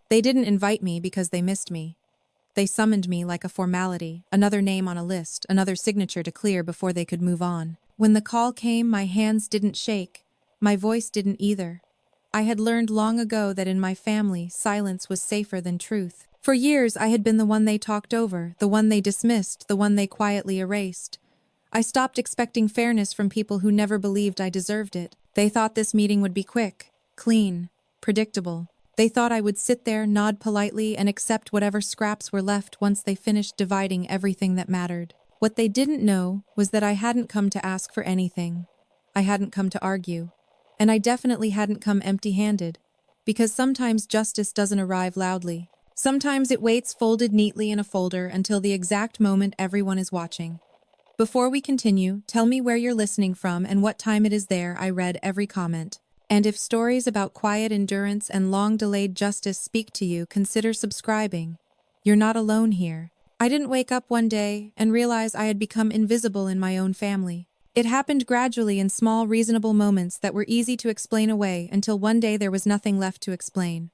They didn't invite me because they missed me. They summoned me like a formality, another name on a list, another signature to clear before they could move on. When the call came, my hands didn't shake. My voice didn't either. I had learned long ago that in my family, silence was safer than truth. For years, I had been the one they talked over, the one they dismissed, the one they quietly erased. I stopped expecting fairness from people who never believed I deserved it. They thought this meeting would be quick, clean, predictable. They thought I would sit there, nod politely, and accept whatever scraps were left once they finished dividing everything that mattered. What they didn't know was that I hadn't come to ask for anything. I hadn't come to argue. And I definitely hadn't come empty-handed. Because sometimes justice doesn't arrive loudly. Sometimes it waits folded neatly in a folder until the exact moment everyone is watching. Before we continue, tell me where you're listening from and what time it is there. I read every comment. And if stories about quiet endurance and long-delayed justice speak to you, consider subscribing. You're not alone here. I didn't wake up one day and realize I had become invisible in my own family. It happened gradually in small, reasonable moments that were easy to explain away until one day there was nothing left to explain.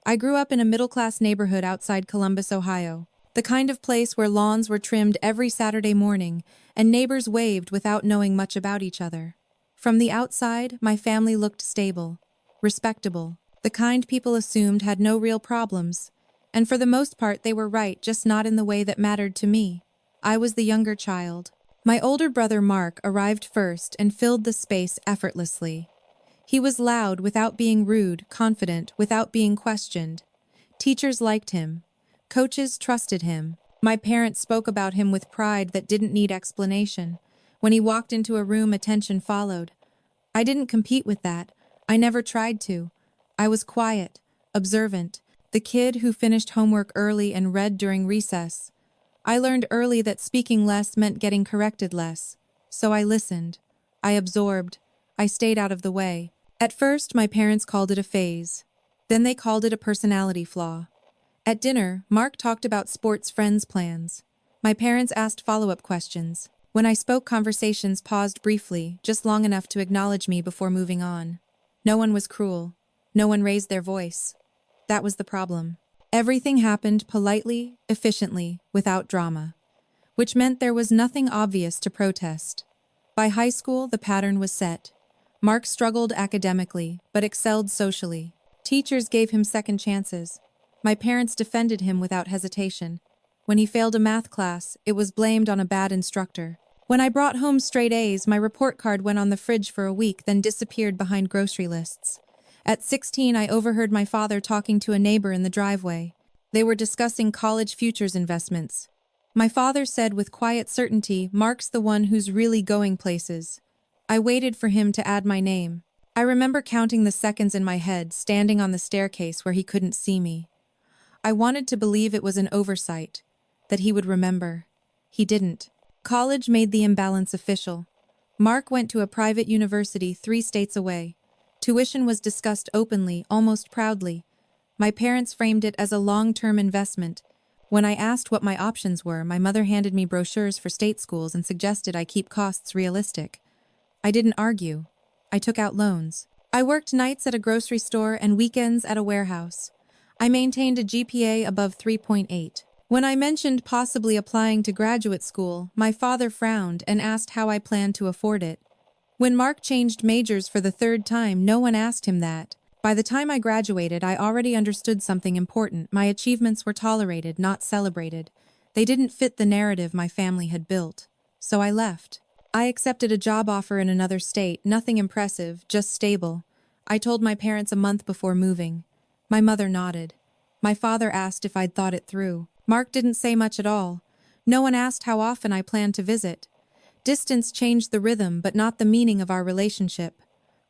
I grew up in a middle-class neighborhood outside Columbus, Ohio. The kind of place where lawns were trimmed every Saturday morning and neighbors waved without knowing much about each other. From the outside, my family looked stable, respectable, the kind people assumed had no real problems. And for the most part, they were right, just not in the way that mattered to me. I was the younger child. My older brother Mark arrived first and filled the space effortlessly. He was loud without being rude, confident without being questioned. Teachers liked him. Coaches trusted him. My parents spoke about him with pride that didn't need explanation. When he walked into a room, attention followed. I didn't compete with that. I never tried to. I was quiet, observant, the kid who finished homework early and read during recess. I learned early that speaking less meant getting corrected less. So I listened. I absorbed. I stayed out of the way. At first, my parents called it a phase. Then they called it a personality flaw. At dinner, Mark talked about sports friends' plans. My parents asked follow-up questions. When I spoke, conversations paused briefly, just long enough to acknowledge me before moving on. No one was cruel. No one raised their voice. That was the problem. Everything happened politely, efficiently, without drama. Which meant there was nothing obvious to protest. By high school, the pattern was set. Mark struggled academically, but excelled socially. Teachers gave him second chances. My parents defended him without hesitation. When he failed a math class, it was blamed on a bad instructor. When I brought home straight A's, my report card went on the fridge for a week, then disappeared behind grocery lists. At 16, I overheard my father talking to a neighbor in the driveway. They were discussing college futures investments. My father said with quiet certainty, "Mark's the one who's really going places." I waited for him to add my name. I remember counting the seconds in my head, standing on the staircase where he couldn't see me. I wanted to believe it was an oversight, that he would remember. He didn't. College made the imbalance official. Mark went to a private university 3 states away. Tuition was discussed openly, almost proudly. My parents framed it as a long-term investment. When I asked what my options were, my mother handed me brochures for state schools and suggested I keep costs realistic. I didn't argue. I took out loans. I worked nights at a grocery store and weekends at a warehouse. I maintained a GPA above 3.8. When I mentioned possibly applying to graduate school, my father frowned and asked how I planned to afford it. When Mark changed majors for the 3rd time, no one asked him that. By the time I graduated, I already understood something important. My achievements were tolerated, not celebrated. They didn't fit the narrative my family had built. So I left. I accepted a job offer in another state, nothing impressive, just stable. I told my parents a month before moving. My mother nodded. My father asked if I'd thought it through. Mark didn't say much at all. No one asked how often I planned to visit. Distance changed the rhythm, but not the meaning of our relationship.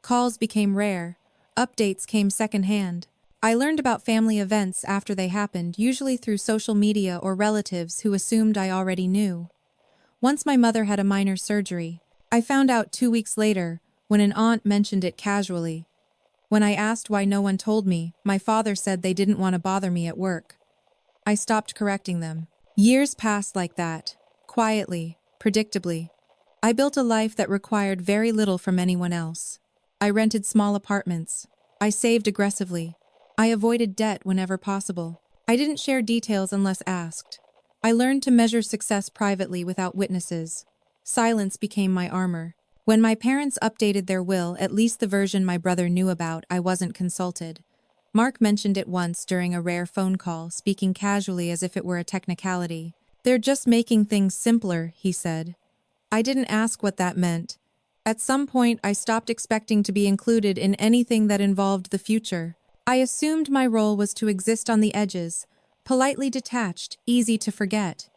Calls became rare. Updates came secondhand. I learned about family events after they happened, usually through social media or relatives who assumed I already knew. Once my mother had a minor surgery. I found out 2 weeks later, when an aunt mentioned it casually. When I asked why no one told me, my father said they didn't want to bother me at work. I stopped correcting them. Years passed like that, quietly, predictably. I built a life that required very little from anyone else. I rented small apartments. I saved aggressively. I avoided debt whenever possible. I didn't share details unless asked. I learned to measure success privately without witnesses. Silence became my armor. When my parents updated their will, at least the version my brother knew about, I wasn't consulted. Mark mentioned it once during a rare phone call, speaking casually as if it were a technicality. "They're just making things simpler," he said. I didn't ask what that meant. At some point, I stopped expecting to be included in anything that involved the future. I assumed my role was to exist on the edges, politely detached, easy to forget.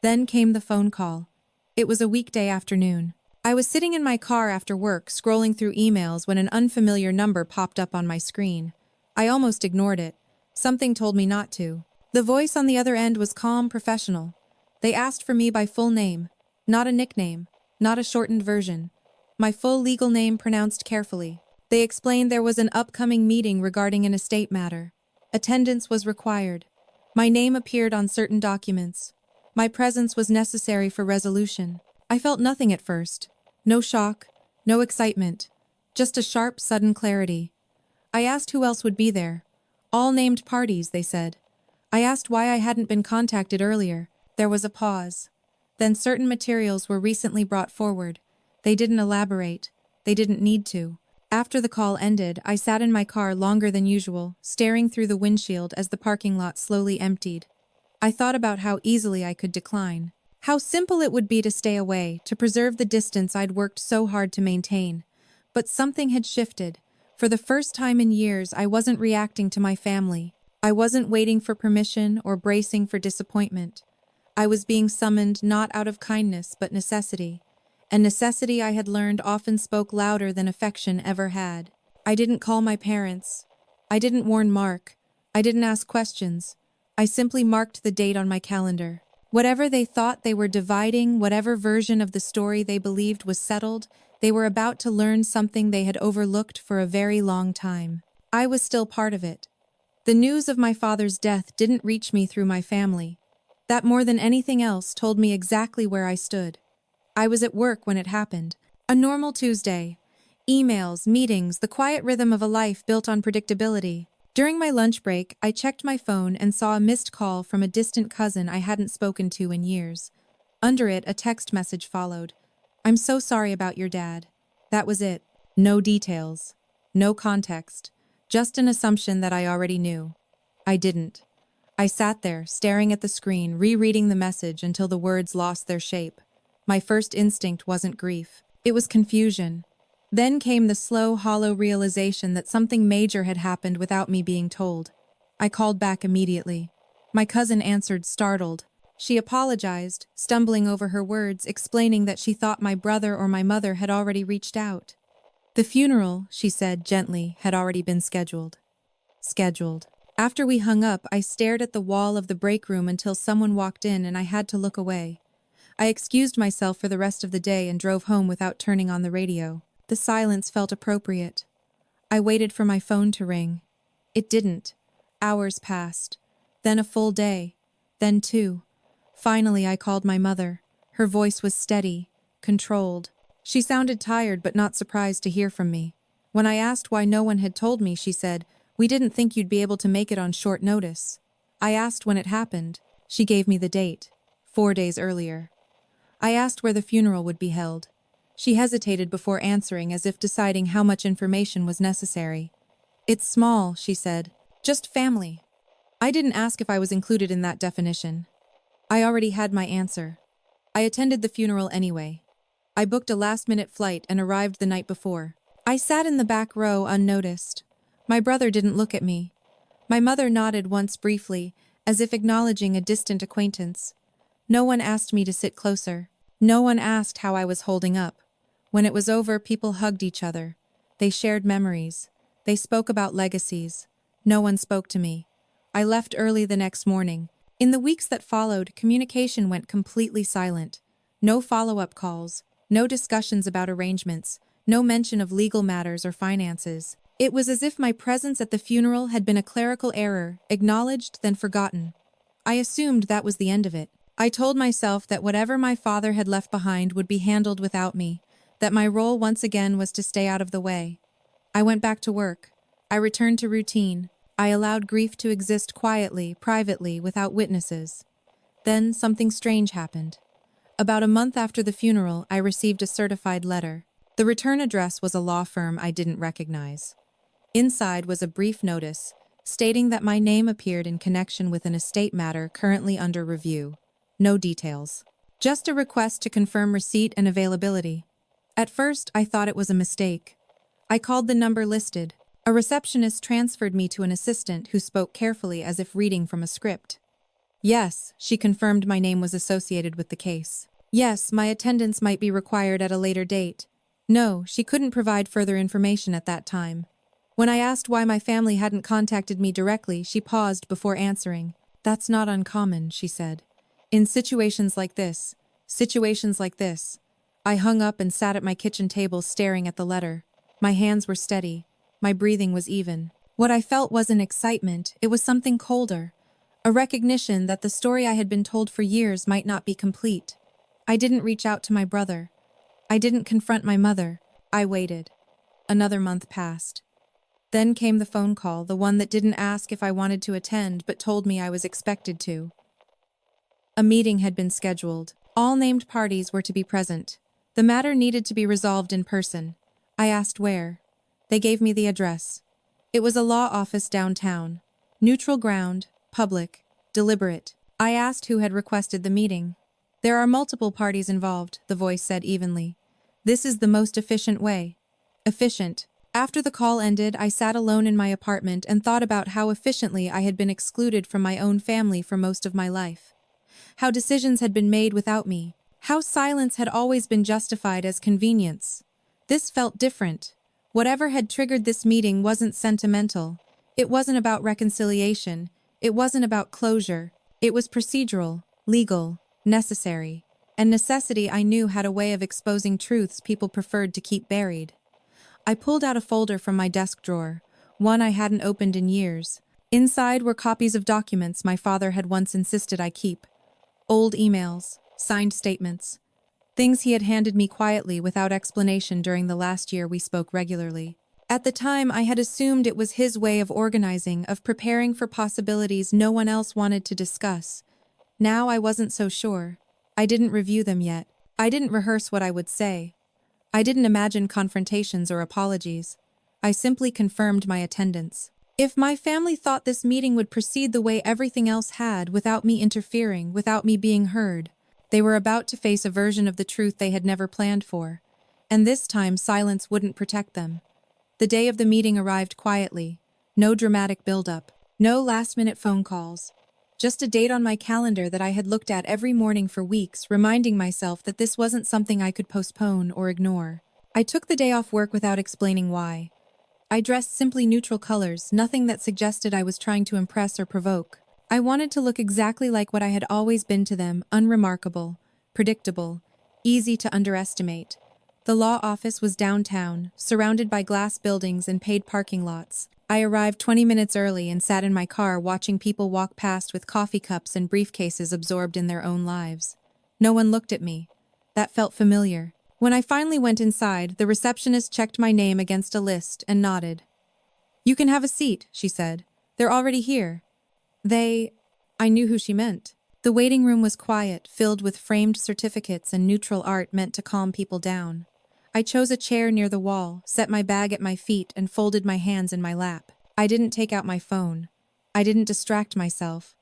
Then came the phone call. It was a weekday afternoon. I was sitting in my car after work, scrolling through emails when an unfamiliar number popped up on my screen. I almost ignored it. Something told me not to. The voice on the other end was calm, professional. They asked for me by full name, not a nickname, not a shortened version. My full legal name pronounced carefully. They explained there was an upcoming meeting regarding an estate matter. Attendance was required. My name appeared on certain documents. My presence was necessary for resolution. I felt nothing at first. No shock, no excitement. Just a sharp, sudden clarity. I asked who else would be there. All named parties, they said. I asked why I hadn't been contacted earlier. There was a pause. Then certain materials were recently brought forward. They didn't elaborate. They didn't need to. After the call ended, I sat in my car longer than usual, staring through the windshield as the parking lot slowly emptied. I thought about how easily I could decline. How simple it would be to stay away, to preserve the distance I'd worked so hard to maintain. But something had shifted. For the first time in years, I wasn't reacting to my family. I wasn't waiting for permission or bracing for disappointment. I was being summoned not out of kindness, but necessity. And necessity, I had learned, often spoke louder than affection ever had. I didn't call my parents. I didn't warn Mark. I didn't ask questions. I simply marked the date on my calendar. Whatever they thought they were dividing, whatever version of the story they believed was settled, they were about to learn something they had overlooked for a very long time. I was still part of it. The news of my father's death didn't reach me through my family. That more than anything else told me exactly where I stood. I was at work when it happened. A normal Tuesday. Emails, meetings, the quiet rhythm of a life built on predictability. During my lunch break, I checked my phone and saw a missed call from a distant cousin I hadn't spoken to in years. Under it, a text message followed. "I'm so sorry about your dad." That was it. No details. No context. Just an assumption that I already knew. I didn't. I sat there, staring at the screen, rereading the message until the words lost their shape. My first instinct wasn't grief. It was confusion. Then came the slow, hollow realization that something major had happened without me being told. I called back immediately. My cousin answered, startled. She apologized, stumbling over her words, explaining that she thought my brother or my mother had already reached out. The funeral, she said gently, had already been scheduled. Scheduled. After we hung up, I stared at the wall of the break room until someone walked in and I had to look away. I excused myself for the rest of the day and drove home without turning on the radio. The silence felt appropriate. I waited for my phone to ring. It didn't. Hours passed. Then a full day. Then 2. Finally, I called my mother. Her voice was steady, controlled. She sounded tired but not surprised to hear from me. When I asked why no one had told me, she said, "We didn't think you'd be able to make it on short notice." I asked when it happened. She gave me the date. 4 days earlier. I asked where the funeral would be held. She hesitated before answering, as if deciding how much information was necessary. "It's small," she said. "Just family." I didn't ask if I was included in that definition. I already had my answer. I attended the funeral anyway. I booked a last-minute flight and arrived the night before. I sat in the back row unnoticed. My brother didn't look at me. My mother nodded once briefly, as if acknowledging a distant acquaintance. No one asked me to sit closer. No one asked how I was holding up. When it was over, people hugged each other. They shared memories. They spoke about legacies. No one spoke to me. I left early the next morning. In the weeks that followed, communication went completely silent. No follow-up calls. No discussions about arrangements. No mention of legal matters or finances. It was as if my presence at the funeral had been a clerical error, acknowledged then forgotten. I assumed that was the end of it. I told myself that whatever my father had left behind would be handled without me, that my role once again was to stay out of the way. I went back to work. I returned to routine. I allowed grief to exist quietly, privately, without witnesses. Then something strange happened. About a month after the funeral, I received a certified letter. The return address was a law firm I didn't recognize. Inside was a brief notice, stating that my name appeared in connection with an estate matter currently under review. No details. Just a request to confirm receipt and availability. At first, I thought it was a mistake. I called the number listed. A receptionist transferred me to an assistant who spoke carefully as if reading from a script. Yes, she confirmed my name was associated with the case. Yes, my attendance might be required at a later date. No, she couldn't provide further information at that time. When I asked why my family hadn't contacted me directly, she paused before answering. That's not uncommon, she said. In situations like this. I hung up and sat at my kitchen table staring at the letter. My hands were steady. My breathing was even. What I felt wasn't excitement, it was something colder. A recognition that the story I had been told for years might not be complete. I didn't reach out to my brother. I didn't confront my mother. I waited. Another month passed. Then came the phone call, the one that didn't ask if I wanted to attend but told me I was expected to. A meeting had been scheduled. All named parties were to be present. The matter needed to be resolved in person. I asked where. They gave me the address. It was a law office downtown. Neutral ground, public, deliberate. I asked who had requested the meeting. There are multiple parties involved, the voice said evenly. This is the most efficient way. Efficient. After the call ended, I sat alone in my apartment and thought about how efficiently I had been excluded from my own family for most of my life. How decisions had been made without me. How silence had always been justified as convenience. This felt different. Whatever had triggered this meeting wasn't sentimental. It wasn't about reconciliation. It wasn't about closure. It was procedural, legal, necessary. And necessity, I knew, had a way of exposing truths people preferred to keep buried. I pulled out a folder from my desk drawer, one I hadn't opened in years. Inside were copies of documents my father had once insisted I keep. Old emails, signed statements, things he had handed me quietly without explanation during the last year we spoke regularly. At the time, I had assumed it was his way of organizing, of preparing for possibilities no one else wanted to discuss. Now I wasn't so sure. I didn't review them yet. I didn't rehearse what I would say. I didn't imagine confrontations or apologies. I simply confirmed my attendance. If my family thought this meeting would proceed the way everything else had, without me interfering, without me being heard, they were about to face a version of the truth they had never planned for. And this time silence wouldn't protect them. The day of the meeting arrived quietly. No dramatic build-up. No last-minute phone calls. Just a date on my calendar that I had looked at every morning for weeks, reminding myself that this wasn't something I could postpone or ignore. I took the day off work without explaining why. I dressed simply neutral colors, nothing that suggested I was trying to impress or provoke. I wanted to look exactly like what I had always been to them, unremarkable, predictable, easy to underestimate. The law office was downtown, surrounded by glass buildings and paid parking lots. I arrived 20 minutes early and sat in my car watching people walk past with coffee cups and briefcases absorbed in their own lives. No one looked at me. That felt familiar. When I finally went inside, the receptionist checked my name against a list and nodded. "You can have a seat," she said. "They're already here." I knew who she meant. The waiting room was quiet, filled with framed certificates and neutral art meant to calm people down. I chose a chair near the wall, set my bag at my feet, and folded my hands in my lap. I didn't take out my phone. I didn't distract myself.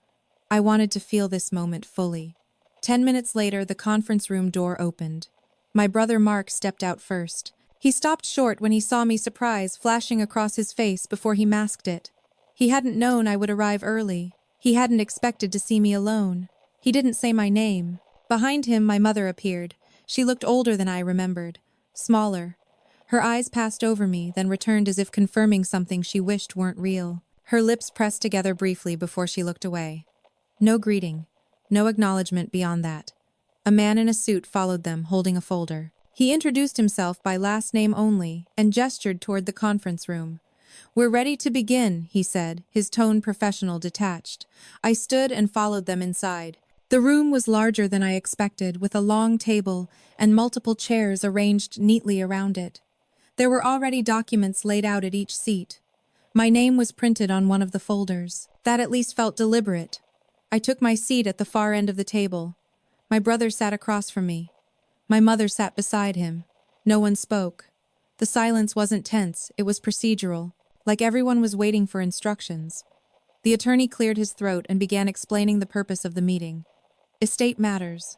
I wanted to feel this moment fully. 10 minutes later, the conference room door opened. My brother Mark stepped out first. He stopped short when he saw me, surprise flashing across his face before he masked it. He hadn't known I would arrive early. He hadn't expected to see me alone. He didn't say my name. Behind him, my mother appeared. She looked older than I remembered. Smaller. Her eyes passed over me, then returned as if confirming something she wished weren't real. Her lips pressed together briefly before she looked away. No greeting. No acknowledgement beyond that. A man in a suit followed them, holding a folder. He introduced himself by last name only, and gestured toward the conference room. "We're ready to begin," he said, his tone professional, detached. I stood and followed them inside. The room was larger than I expected, with a long table and multiple chairs arranged neatly around it. There were already documents laid out at each seat. My name was printed on one of the folders. That at least felt deliberate. I took my seat at the far end of the table. My brother sat across from me. My mother sat beside him. No one spoke. The silence wasn't tense, it was procedural, like everyone was waiting for instructions. The attorney cleared his throat and began explaining the purpose of the meeting. Estate matters.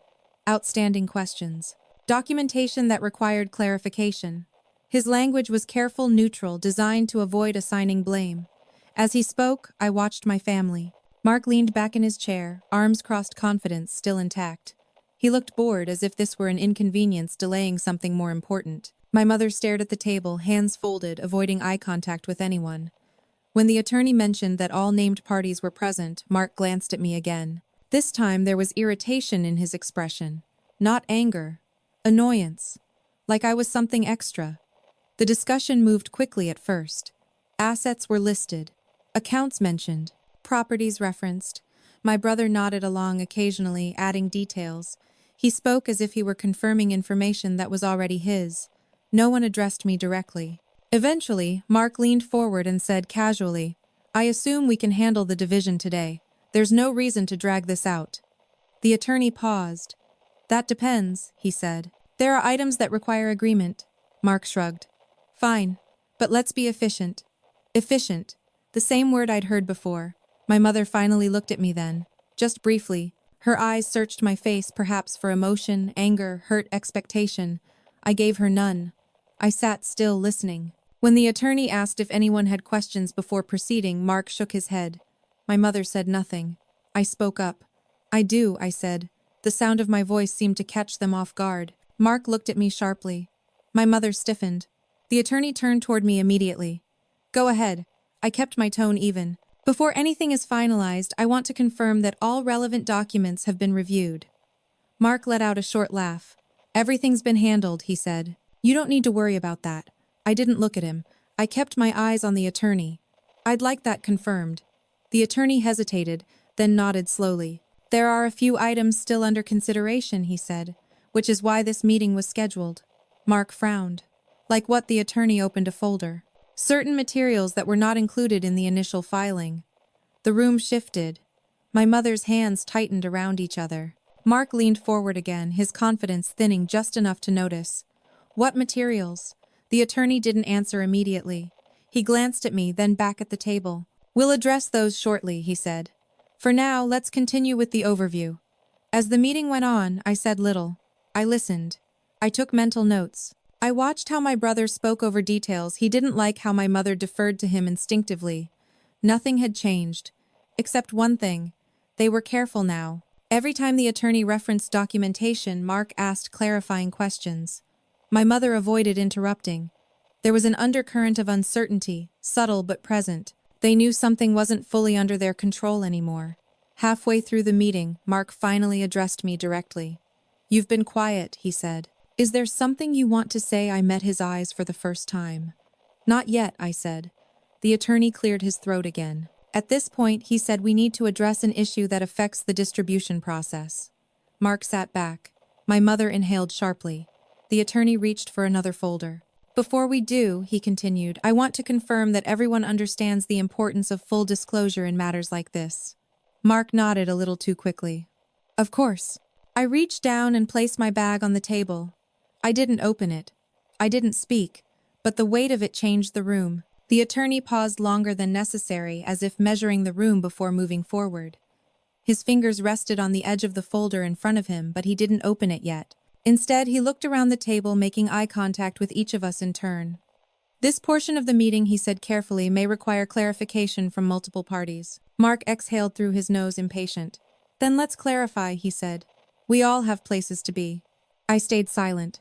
Outstanding questions. Documentation that required clarification. His language was careful, neutral, designed to avoid assigning blame. As he spoke, I watched my family. Mark leaned back in his chair, arms crossed, confidence still intact. He looked bored, as if this were an inconvenience delaying something more important. My mother stared at the table, hands folded, avoiding eye contact with anyone. When the attorney mentioned that all named parties were present, Mark glanced at me again. This time there was irritation in his expression. Not anger. Annoyance. Like I was something extra. The discussion moved quickly at first. Assets were listed. Accounts mentioned. Properties referenced. My brother nodded along occasionally, adding details. He spoke as if he were confirming information that was already his. No one addressed me directly. Eventually, Mark leaned forward and said casually, "I assume we can handle the division today. There's no reason to drag this out." The attorney paused. "That depends," he said. "There are items that require agreement." Mark shrugged. "Fine, but let's be efficient." Efficient. The same word I'd heard before. My mother finally looked at me then. Just briefly. Her eyes searched my face, perhaps for emotion, anger, hurt, expectation. I gave her none. I sat still, listening. When the attorney asked if anyone had questions before proceeding, Mark shook his head. My mother said nothing. I spoke up. "I do," I said. The sound of my voice seemed to catch them off guard. Mark looked at me sharply. My mother stiffened. The attorney turned toward me immediately. "Go ahead." I kept my tone even. "Before anything is finalized, I want to confirm that all relevant documents have been reviewed." Mark let out a short laugh. "Everything's been handled," he said. "You don't need to worry about that." I didn't look at him. I kept my eyes on the attorney. "I'd like that confirmed." The attorney hesitated, then nodded slowly. "There are a few items still under consideration," he said, "which is why this meeting was scheduled." Mark frowned. "Like what?" The attorney opened a folder. "Certain materials that were not included in the initial filing." The room shifted. My mother's hands tightened around each other. Mark leaned forward again, his confidence thinning just enough to notice. "What materials?" The attorney didn't answer immediately. He glanced at me, then back at the table. "We'll address those shortly," he said. "For now, let's continue with the overview." As the meeting went on, I said little. I listened. I took mental notes. I watched how my brother spoke over details. He didn't like how my mother deferred to him instinctively. Nothing had changed. Except one thing. They were careful now. Every time the attorney referenced documentation, Mark asked clarifying questions. My mother avoided interrupting. There was an undercurrent of uncertainty, subtle but present. They knew something wasn't fully under their control anymore. Halfway through the meeting, Mark finally addressed me directly. "You've been quiet," he said. "Is there something you want to say?" I met his eyes for the first time. "Not yet," I said. The attorney cleared his throat again. At this point, he said, "We need to address an issue that affects the distribution process." Mark sat back. My mother inhaled sharply. The attorney reached for another folder. "Before we do," he continued, "I want to confirm that everyone understands the importance of full disclosure in matters like this." Mark nodded a little too quickly. "Of course." I reached down and placed my bag on the table. I didn't open it. I didn't speak, but the weight of it changed the room. The attorney paused longer than necessary, as if measuring the room before moving forward. His fingers rested on the edge of the folder in front of him, but he didn't open it yet. Instead, he looked around the table, making eye contact with each of us in turn. "This portion of the meeting," he said carefully, "may require clarification from multiple parties." Mark exhaled through his nose, impatient. "Then let's clarify," he said. "We all have places to be." I stayed silent.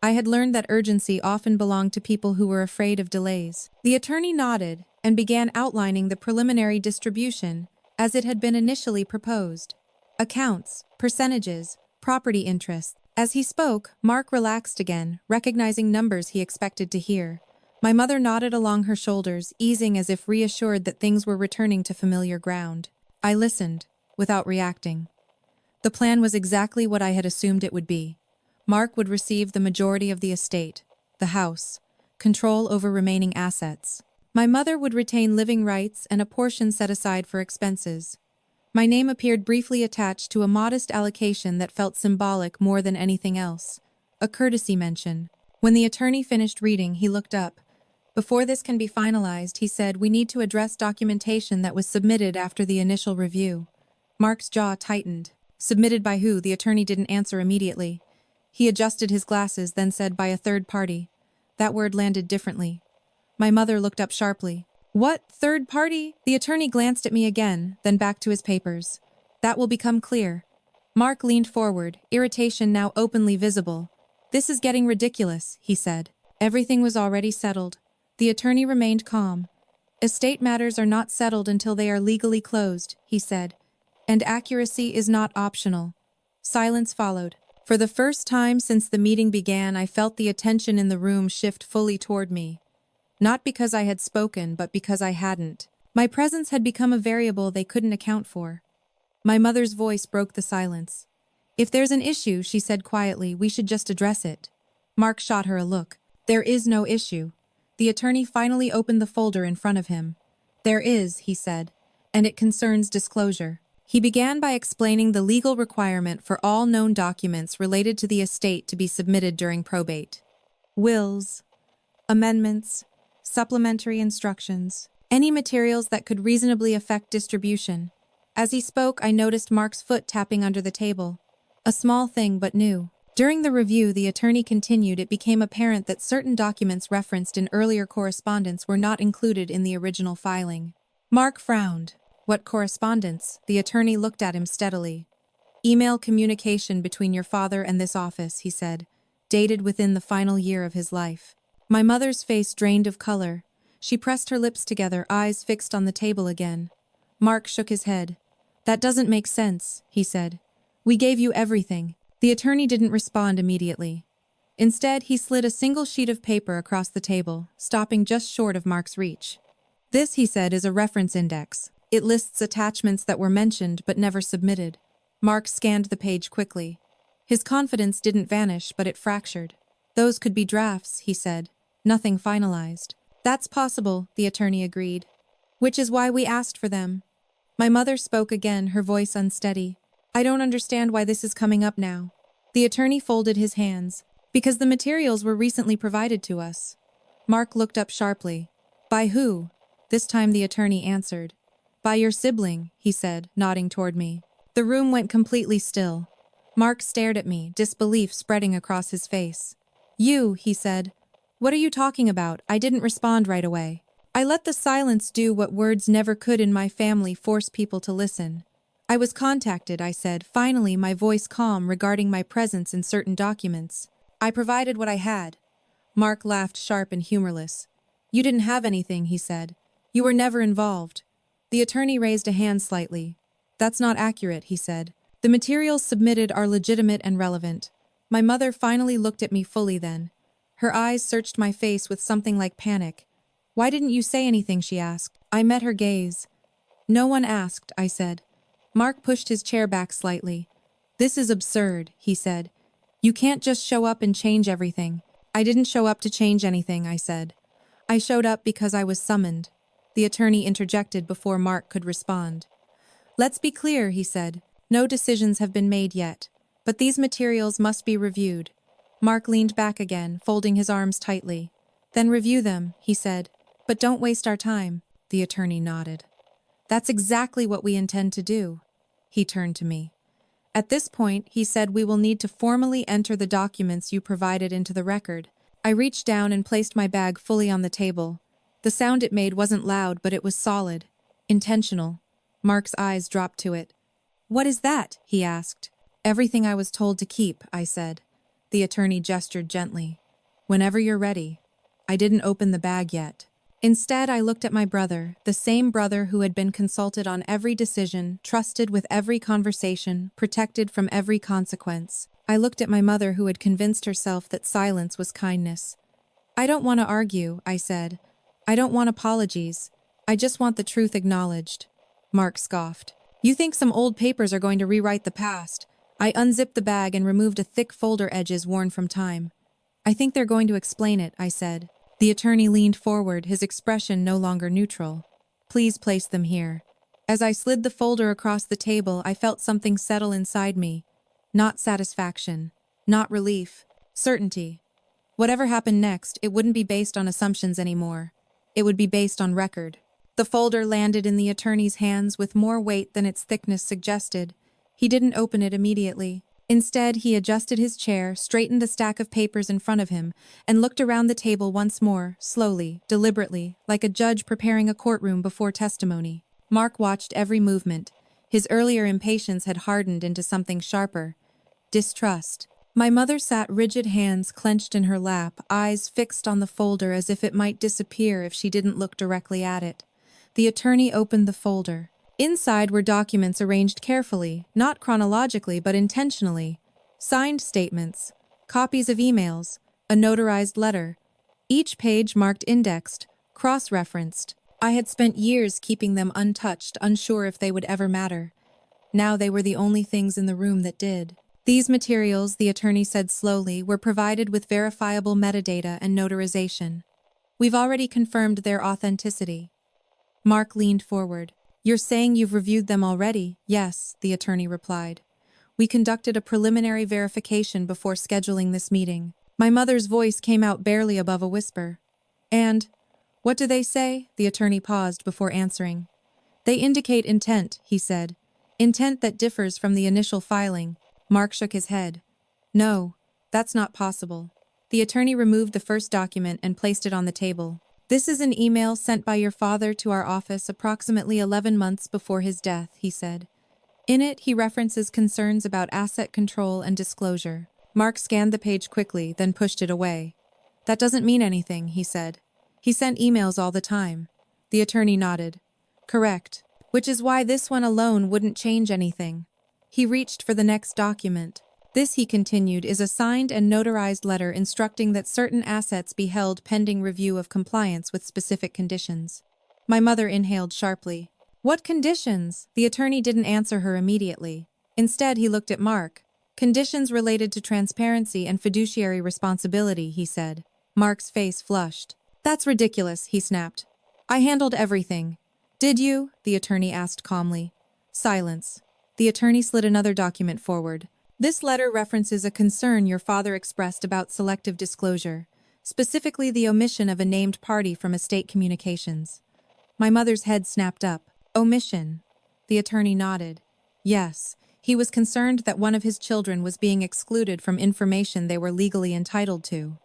I had learned that urgency often belonged to people who were afraid of delays. The attorney nodded and began outlining the preliminary distribution as it had been initially proposed. Accounts, percentages, property interests. As he spoke, Mark relaxed again, recognizing numbers he expected to hear. My mother nodded along her shoulders, easing as if reassured that things were returning to familiar ground. I listened, without reacting. The plan was exactly what I had assumed it would be. Mark would receive the majority of the estate, the house, control over remaining assets. My mother would retain living rights and a portion set aside for expenses. My name appeared briefly attached to a modest allocation that felt symbolic more than anything else. A courtesy mention. When the attorney finished reading, he looked up. Before this can be finalized, he said, we need to address documentation that was submitted after the initial review. Mark's jaw tightened. Submitted by who? The attorney didn't answer immediately. He adjusted his glasses, then said, by a third party. That word landed differently. My mother looked up sharply. What? Third party? The attorney glanced at me again, then back to his papers. That will become clear. Mark leaned forward, irritation now openly visible. This is getting ridiculous, he said. Everything was already settled. The attorney remained calm. Estate matters are not settled until they are legally closed, he said. And accuracy is not optional. Silence followed. For the first time since the meeting began, I felt the attention in the room shift fully toward me. Not because I had spoken, but because I hadn't. My presence had become a variable they couldn't account for. My mother's voice broke the silence. If there's an issue, she said quietly, we should just address it. Mark shot her a look. There is no issue. The attorney finally opened the folder in front of him. There is, he said, and it concerns disclosure. He began by explaining the legal requirement for all known documents related to the estate to be submitted during probate. Wills, amendments, supplementary instructions, any materials that could reasonably affect distribution. As he spoke, I noticed Mark's foot tapping under the table. A small thing, but new. During the review, the attorney continued, it became apparent that certain documents referenced in earlier correspondence were not included in the original filing. Mark frowned. What correspondence? The attorney looked at him steadily. Email communication between your father and this office, he said, dated within the final year of his life. My mother's face drained of color. She pressed her lips together, eyes fixed on the table again. Mark shook his head. That doesn't make sense, he said. We gave you everything. The attorney didn't respond immediately. Instead, he slid a single sheet of paper across the table, stopping just short of Mark's reach. This, he said, is a reference index. It lists attachments that were mentioned but never submitted. Mark scanned the page quickly. His confidence didn't vanish, but it fractured. Those could be drafts, he said. Nothing finalized. That's possible, the attorney agreed. Which is why we asked for them. My mother spoke again, her voice unsteady. I don't understand why this is coming up now. The attorney folded his hands. Because the materials were recently provided to us. Mark looked up sharply. By who? This time the attorney answered. By your sibling, he said, nodding toward me. The room went completely still. Mark stared at me, disbelief spreading across his face. You, he said. What are you talking about? I didn't respond right away. I let the silence do what words never could in my family, force people to listen. I was contacted, I said, finally my voice calm regarding my presence in certain documents. I provided what I had. Mark laughed sharp and humorless. You didn't have anything, he said. You were never involved. The attorney raised a hand slightly. That's not accurate, he said. The materials submitted are legitimate and relevant. My mother finally looked at me fully then. Her eyes searched my face with something like panic. Why didn't you say anything, she asked. I met her gaze. No one asked, I said. Mark pushed his chair back slightly. This is absurd, he said. You can't just show up and change everything. I didn't show up to change anything, I said. I showed up because I was summoned. The attorney interjected before Mark could respond. Let's be clear, he said. No decisions have been made yet, but these materials must be reviewed. Mark leaned back again, folding his arms tightly. Then review them, he said. But don't waste our time. The attorney nodded. That's exactly what we intend to do. He turned to me. At this point, he said, we will need to formally enter the documents you provided into the record. I reached down and placed my bag fully on the table. The sound it made wasn't loud, but it was solid. Intentional. Mark's eyes dropped to it. What is that? He asked. Everything I was told to keep, I said. The attorney gestured gently. Whenever you're ready. I didn't open the bag yet. Instead, I looked at my brother, the same brother who had been consulted on every decision, trusted with every conversation, protected from every consequence. I looked at my mother who had convinced herself that silence was kindness. I don't want to argue, I said. I don't want apologies. I just want the truth acknowledged. Mark scoffed. You think some old papers are going to rewrite the past? I unzipped the bag and removed a thick folder edges worn from time. I think they're going to explain it, I said. The attorney leaned forward, his expression no longer neutral. Please place them here. As I slid the folder across the table, I felt something settle inside me. Not satisfaction. Not relief. Certainty. Whatever happened next, it wouldn't be based on assumptions anymore. It would be based on record. The folder landed in the attorney's hands with more weight than its thickness suggested. He didn't open it immediately. Instead, he adjusted his chair, straightened the stack of papers in front of him, and looked around the table once more, slowly, deliberately, like a judge preparing a courtroom before testimony. Mark watched every movement. His earlier impatience had hardened into something sharper. Distrust. My mother sat rigid, hands clenched in her lap, eyes fixed on the folder as if it might disappear if she didn't look directly at it. The attorney opened the folder. Inside were documents arranged carefully, not chronologically but intentionally. Signed statements, copies of emails, a notarized letter. Each page marked indexed, cross-referenced. I had spent years keeping them untouched, unsure if they would ever matter. Now they were the only things in the room that did. These materials, the attorney said slowly, were provided with verifiable metadata and notarization. We've already confirmed their authenticity. Mark leaned forward. You're saying you've reviewed them already? Yes, the attorney replied. We conducted a preliminary verification before scheduling this meeting. My mother's voice came out barely above a whisper. And, what do they say? The attorney paused before answering. They indicate intent, he said. Intent that differs from the initial filing. Mark shook his head. No, that's not possible. The attorney removed the first document and placed it on the table. This is an email sent by your father to our office approximately 11 months before his death, he said. In it, he references concerns about asset control and disclosure. Mark scanned the page quickly, then pushed it away. That doesn't mean anything, he said. He sent emails all the time. The attorney nodded. Correct. Which is why this one alone wouldn't change anything. He reached for the next document. This, he continued, is a signed and notarized letter instructing that certain assets be held pending review of compliance with specific conditions. My mother inhaled sharply. What conditions? The attorney didn't answer her immediately. Instead, he looked at Mark. Conditions related to transparency and fiduciary responsibility, he said. Mark's face flushed. That's ridiculous, he snapped. I handled everything. Did you? The attorney asked calmly. Silence. The attorney slid another document forward. This letter references a concern your father expressed about selective disclosure, specifically the omission of a named party from estate communications. My mother's head snapped up. Omission. The attorney nodded. Yes, he was concerned that one of his children was being excluded from information they were legally entitled to.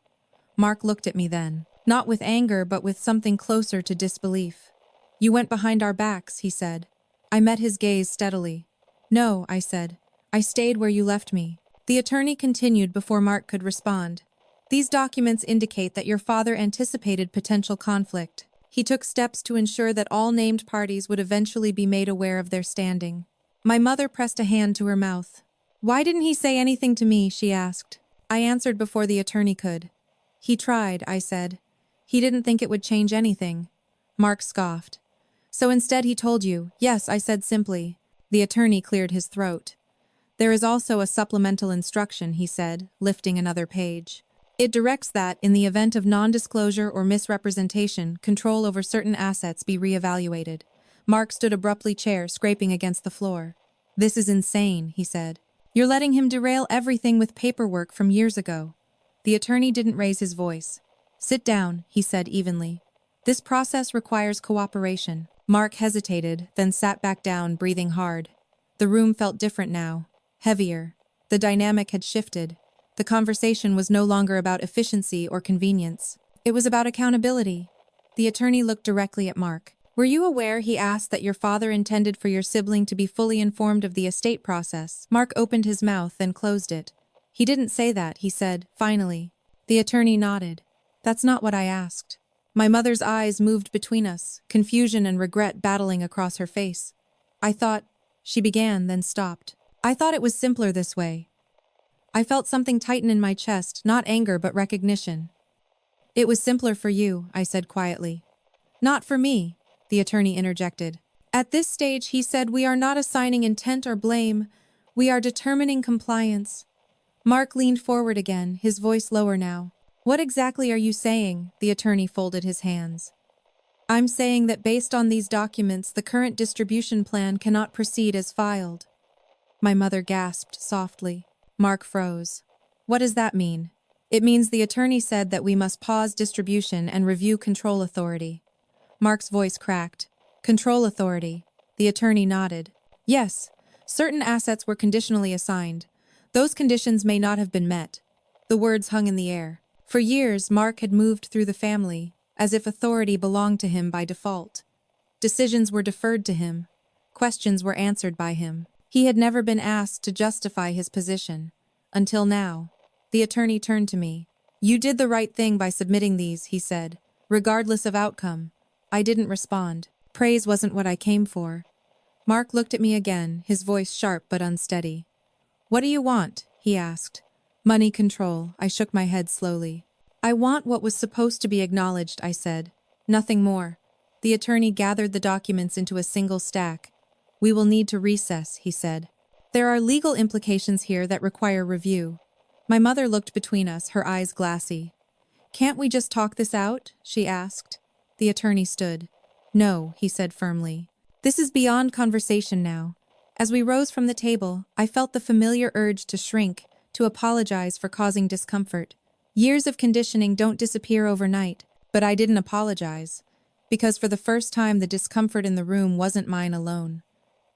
Mark looked at me then, not with anger but with something closer to disbelief. You went behind our backs, he said. I met his gaze steadily. No, I said. I stayed where you left me. The attorney continued before Mark could respond. These documents indicate that your father anticipated potential conflict. He took steps to ensure that all named parties would eventually be made aware of their standing. My mother pressed a hand to her mouth. Why didn't he say anything to me? She asked. I answered before the attorney could. He tried, I said. He didn't think it would change anything. Mark scoffed. So instead he told you. Yes, I said simply. The attorney cleared his throat. There is also a supplemental instruction, he said, lifting another page. It directs that, in the event of non-disclosure or misrepresentation, control over certain assets be re-evaluated. Mark stood abruptly, chair scraping against the floor. This is insane, he said. You're letting him derail everything with paperwork from years ago. The attorney didn't raise his voice. Sit down, he said evenly. This process requires cooperation. Mark hesitated, then sat back down, breathing hard. The room felt different now. Heavier. The dynamic had shifted. The conversation was no longer about efficiency or convenience. It was about accountability. The attorney looked directly at Mark. Were you aware, he asked, that your father intended for your sibling to be fully informed of the estate process? Mark opened his mouth, then closed it. He didn't say that, he said, finally. The attorney nodded. That's not what I asked. My mother's eyes moved between us, confusion and regret battling across her face. I thought, she began, then stopped. I thought it was simpler this way. I felt something tighten in my chest, not anger but recognition. It was simpler for you, I said quietly. Not for me, the attorney interjected. At this stage, he said, we are not assigning intent or blame. We are determining compliance. Mark leaned forward again, his voice lower now. What exactly are you saying? The attorney folded his hands. I'm saying that based on these documents, the current distribution plan cannot proceed as filed. My mother gasped softly. Mark froze. What does that mean? It means the attorney said that we must pause distribution and review control authority. Mark's voice cracked. Control authority. The attorney nodded. Yes, certain assets were conditionally assigned. Those conditions may not have been met. The words hung in the air. For years, Mark had moved through the family, as if authority belonged to him by default. Decisions were deferred to him. Questions were answered by him. He had never been asked to justify his position. Until now. The attorney turned to me. You did the right thing by submitting these, he said, regardless of outcome. I didn't respond. Praise wasn't what I came for. Mark looked at me again, his voice sharp but unsteady. What do you want? He asked. Money control. I shook my head slowly. I want what was supposed to be acknowledged, I said. Nothing more. The attorney gathered the documents into a single stack. We will need to recess, he said. There are legal implications here that require review. My mother looked between us, her eyes glassy. Can't we just talk this out? She asked. The attorney stood. No, he said firmly. This is beyond conversation now. As we rose from the table, I felt the familiar urge to shrink, to apologize for causing discomfort. Years of conditioning don't disappear overnight, but I didn't apologize, because for the first time the discomfort in the room wasn't mine alone.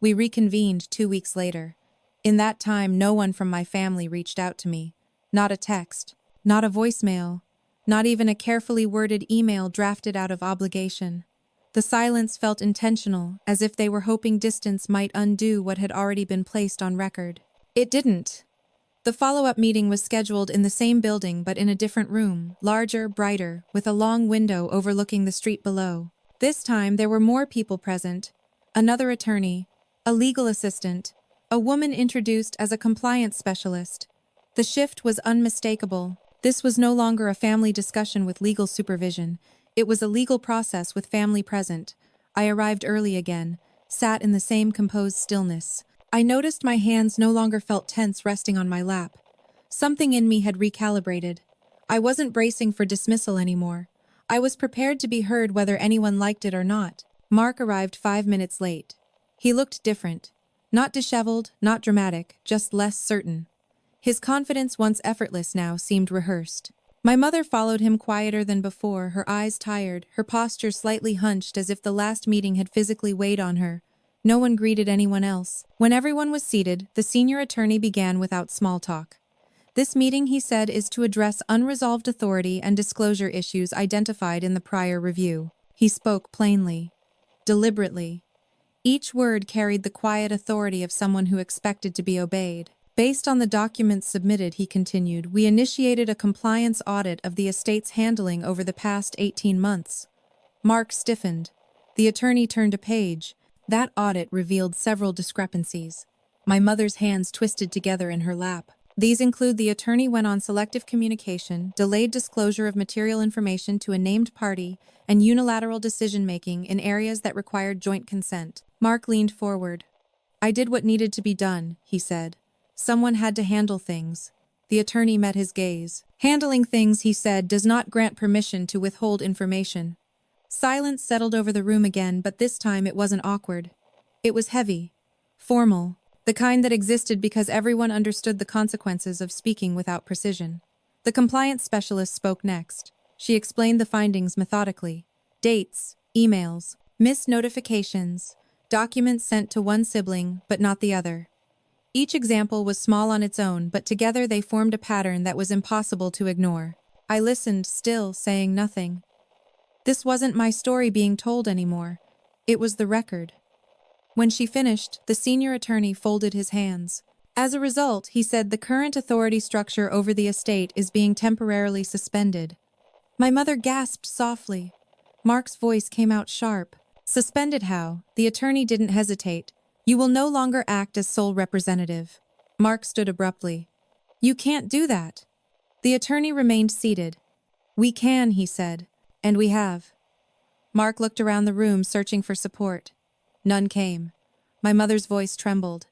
We reconvened 2 weeks later. In that time, no one from my family reached out to me. Not a text, not a voicemail, not even a carefully worded email drafted out of obligation. The silence felt intentional, as if they were hoping distance might undo what had already been placed on record. It didn't. The follow-up meeting was scheduled in the same building but in a different room, larger, brighter, with a long window overlooking the street below. This time there were more people present. Another attorney, a legal assistant, a woman introduced as a compliance specialist. The shift was unmistakable. This was no longer a family discussion with legal supervision. It was a legal process with family present. I arrived early again, sat in the same composed stillness. I noticed my hands no longer felt tense resting on my lap. Something in me had recalibrated. I wasn't bracing for dismissal anymore. I was prepared to be heard whether anyone liked it or not. Mark arrived 5 minutes late. He looked different. Not disheveled, not dramatic, just less certain. His confidence, once effortless now, seemed rehearsed. My mother followed him quieter than before, her eyes tired, her posture slightly hunched as if the last meeting had physically weighed on her. No one greeted anyone else. When everyone was seated, the senior attorney began without small talk. This meeting, he said, is to address unresolved authority and disclosure issues identified in the prior review. He spoke plainly, deliberately. Each word carried the quiet authority of someone who expected to be obeyed. Based on the documents submitted, he continued, we initiated a compliance audit of the estate's handling over the past 18 months. Mark stiffened. The attorney turned a page. That audit revealed several discrepancies. My mother's hands twisted together in her lap. These include the attorney went on selective communication, delayed disclosure of material information to a named party, and unilateral decision-making in areas that required joint consent. Mark leaned forward. I did what needed to be done, he said. Someone had to handle things. The attorney met his gaze. Handling things, he said, does not grant permission to withhold information. Silence settled over the room again, but this time it wasn't awkward. It was heavy, formal, the kind that existed because everyone understood the consequences of speaking without precision. The compliance specialist spoke next. She explained the findings methodically. Dates, emails, missed notifications, documents sent to one sibling but not the other. Each example was small on its own, but together they formed a pattern that was impossible to ignore. I listened, still saying nothing. This wasn't my story being told anymore. It was the record. When she finished, the senior attorney folded his hands. As a result, he said the current authority structure over the estate is being temporarily suspended. My mother gasped softly. Mark's voice came out sharp. Suspended how? The attorney didn't hesitate. You will no longer act as sole representative. Mark stood abruptly. You can't do that. The attorney remained seated. We can, he said, and we have. Mark looked around the room, searching for support. None came. My mother's voice trembled.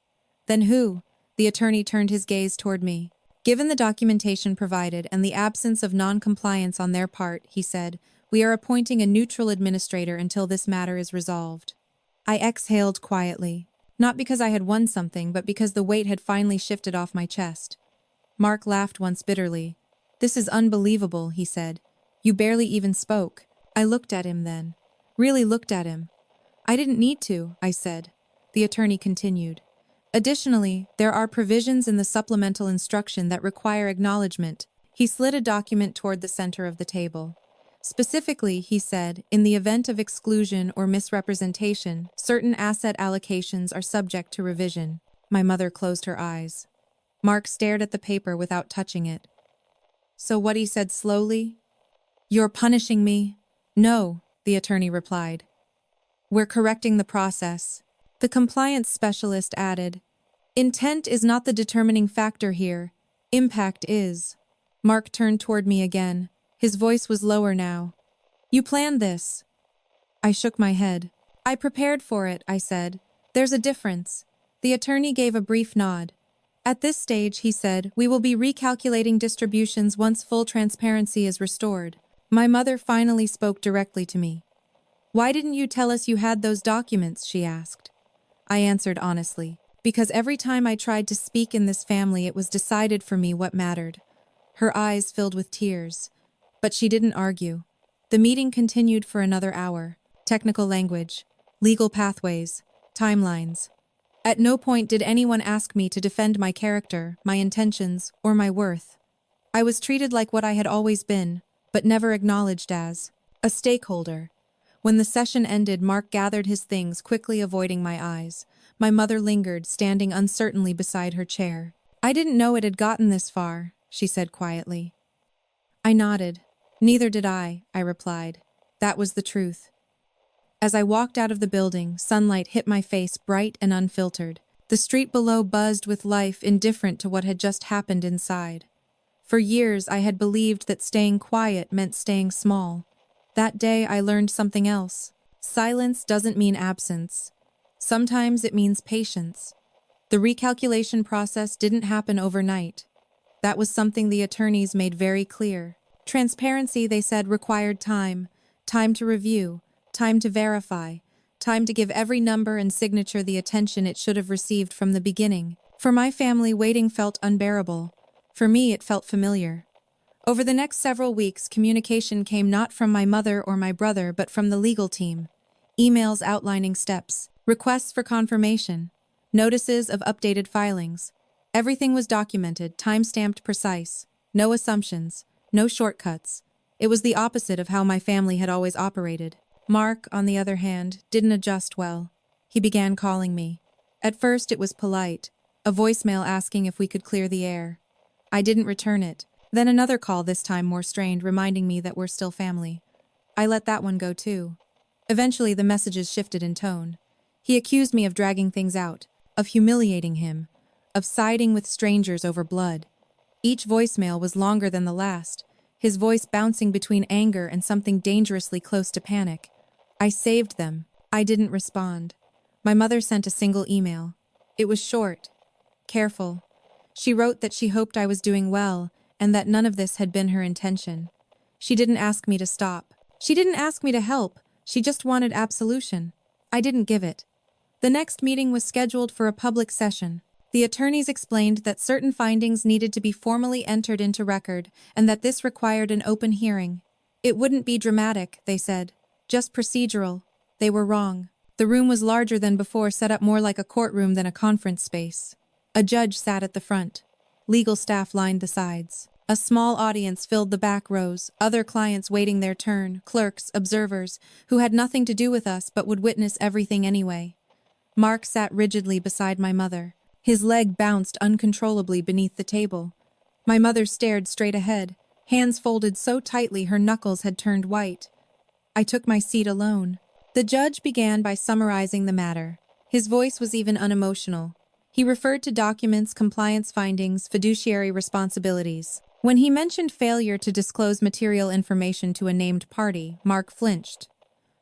Then who? The attorney turned his gaze toward me. Given the documentation provided and the absence of non-compliance on their part, he said, we are appointing a neutral administrator until this matter is resolved. I exhaled quietly, not because I had won something, but because the weight had finally shifted off my chest. Mark laughed once bitterly. This is unbelievable, he said. You barely even spoke. I looked at him then. Really looked at him. I didn't need to, I said. The attorney continued. Additionally, there are provisions in the supplemental instruction that require acknowledgement. He slid a document toward the center of the table. Specifically, he said, in the event of exclusion or misrepresentation, certain asset allocations are subject to revision. My mother closed her eyes. Mark stared at the paper without touching it. So what, he said slowly? You're punishing me? No, the attorney replied. We're correcting the process. The compliance specialist added, intent is not the determining factor here. Impact is. Mark turned toward me again. His voice was lower now. You planned this. I shook my head. I prepared for it, I said. There's a difference. The attorney gave a brief nod. At this stage, he said, we will be recalculating distributions once full transparency is restored. My mother finally spoke directly to me. Why didn't you tell us you had those documents, she asked. I answered honestly. Because every time I tried to speak in this family, it was decided for me what mattered. Her eyes filled with tears. But she didn't argue. The meeting continued for another hour. Technical language, legal pathways, timelines. At no point did anyone ask me to defend my character, my intentions, or my worth. I was treated like what I had always been, but never acknowledged as a stakeholder. When the session ended, Mark gathered his things, quickly avoiding my eyes. My mother lingered, standing uncertainly beside her chair. I didn't know it had gotten this far, she said quietly. I nodded. Neither did I replied. That was the truth. As I walked out of the building, sunlight hit my face, bright and unfiltered. The street below buzzed with life, indifferent to what had just happened inside. For years, I had believed that staying quiet meant staying small. That day, I learned something else. Silence doesn't mean absence. Sometimes it means patience. The recalculation process didn't happen overnight. That was something the attorneys made very clear. Transparency, they said, required time. Time to review, time to verify, time to give every number and signature the attention it should have received from the beginning. For my family, waiting felt unbearable. For me, it felt familiar. Over the next several weeks, communication came not from my mother or my brother, but from the legal team. Emails outlining steps, requests for confirmation, notices of updated filings. Everything was documented, time-stamped, precise. No assumptions, no shortcuts. It was the opposite of how my family had always operated. Mark, on the other hand, didn't adjust well. He began calling me. At first, it was polite, a voicemail asking if we could clear the air. I didn't return it. Then another call, this time more strained, reminding me that we're still family. I let that one go too. Eventually, the messages shifted in tone. He accused me of dragging things out, of humiliating him, of siding with strangers over blood. Each voicemail was longer than the last, his voice bouncing between anger and something dangerously close to panic. I saved them. I didn't respond. My mother sent a single email. It was short, careful. She wrote that she hoped I was doing well and that none of this had been her intention. She didn't ask me to stop. She didn't ask me to help. She just wanted absolution. I didn't give it. The next meeting was scheduled for a public session. The attorneys explained that certain findings needed to be formally entered into record and that this required an open hearing. It wouldn't be dramatic, they said, just procedural. They were wrong. The room was larger than before, set up more like a courtroom than a conference space. A judge sat at the front. Legal staff lined the sides. A small audience filled the back rows, other clients waiting their turn, clerks, observers, who had nothing to do with us but would witness everything anyway. Mark sat rigidly beside my mother. His leg bounced uncontrollably beneath the table. My mother stared straight ahead, hands folded so tightly her knuckles had turned white. I took my seat alone. The judge began by summarizing the matter. His voice was even unemotional. He referred to documents, compliance findings, fiduciary responsibilities. When he mentioned failure to disclose material information to a named party, Mark flinched.